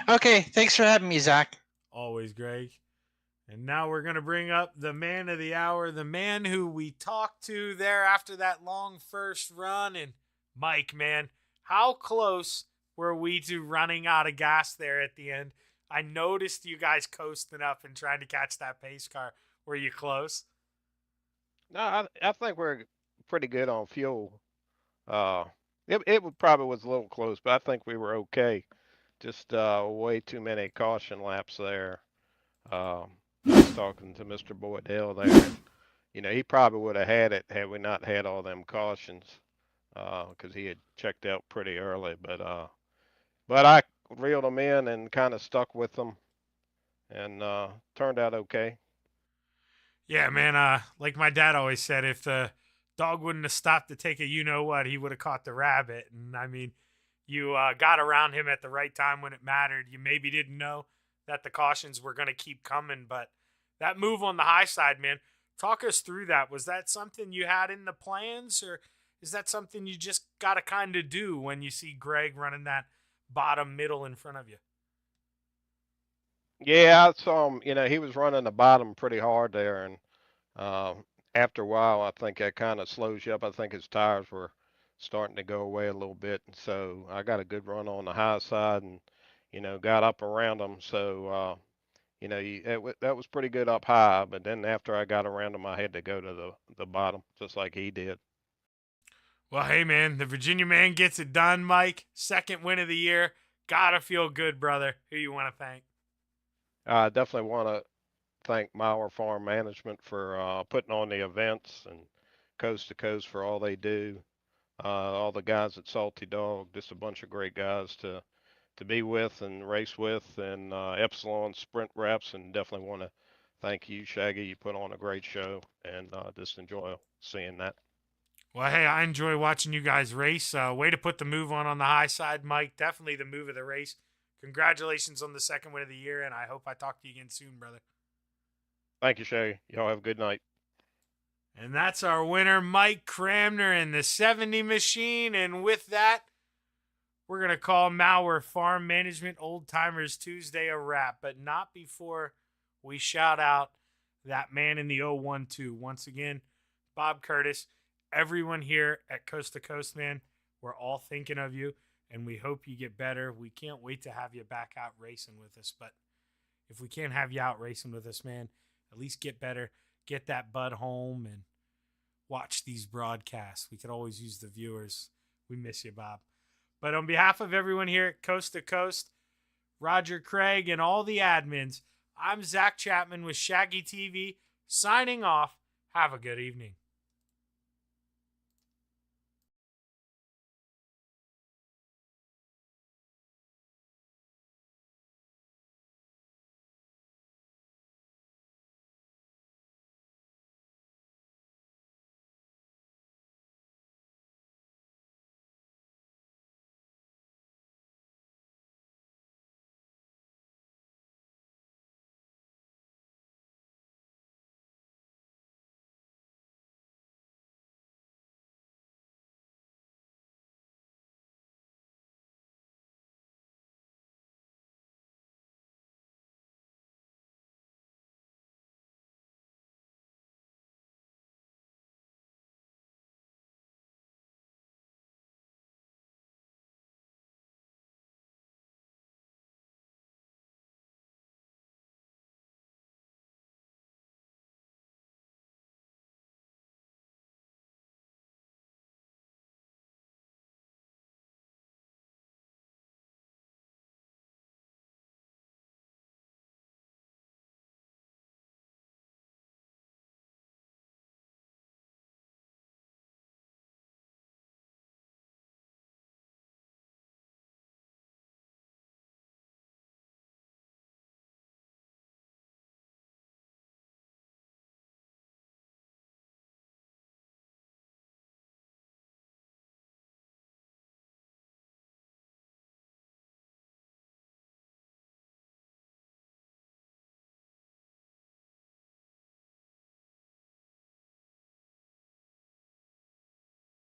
Okay, thanks for having me, Zach. Always, Greg. And now we're going to bring up the man of the hour, the man who we talked to there after that long first run. And Mike, man, how close were we to running out of gas there at the end? I noticed you guys coasting up and trying to catch that pace car. Were you close? No, I think we're pretty good on fuel. It probably was a little close, but I think we were okay. Just way too many caution laps there. I was talking to Mr. Boydell there. And, he probably would have had it had we not had all them cautions, because he had checked out pretty early. But I reeled them in and kind of stuck with them, and turned out okay. Yeah, man. Like my dad always said, if the dog wouldn't have stopped to take a you-know-what, he would have caught the rabbit. And, I mean, you got around him at the right time when it mattered. You maybe didn't know that the cautions were going to keep coming, but that move on the high side, man, talk us through that. Was that something you had in the plans, or is that something you just got to kind of do when you see Greg running that bottom middle in front of you? Yeah, I saw him. He was running the bottom pretty hard there, and after a while, I think that kind of slows you up. I think his tires were starting to go away a little bit, and so I got a good run on the high side, and got up around him. So that was pretty good up high. But then after I got around him, I had to go to the bottom, just like he did. Well, hey, man, the Virginia man gets it done, Mike. Second win of the year. Gotta feel good, brother. Who you want to thank? I definitely want to thank Maurer Farm Management for putting on the events, and Coast to Coast for all they do. All the guys at Salty Dog, just a bunch of great guys to be with and race with, and Epsilon Sprint Reps, and definitely want to thank you, Shaggy. You put on a great show, and just enjoy seeing that. Well, hey, I enjoy watching you guys race. Way to put the move on the high side, Mike. Definitely the move of the race. Congratulations on the second win of the year, and I hope I talk to you again soon, brother. Thank you, Shaggy. Y'all have a good night. And that's our winner, Mike Cramner in the 70 machine. And with that, we're going to call Maurer Farm Management Old Timers Tuesday a wrap, but not before we shout out that man in the 012. Once again, Bob Curtis, everyone here at Coast to Coast, man, we're all thinking of you, and we hope you get better. We can't wait to have you back out racing with us, but if we can't have you out racing with us, man, at least get better, get that bud home, and watch these broadcasts. We could always use the viewers. We miss you, Bob. But on behalf of everyone here at Coast to Coast, Roger Craig, and all the admins, I'm Zach Chapman with Shaggy TV, signing off. Have a good evening.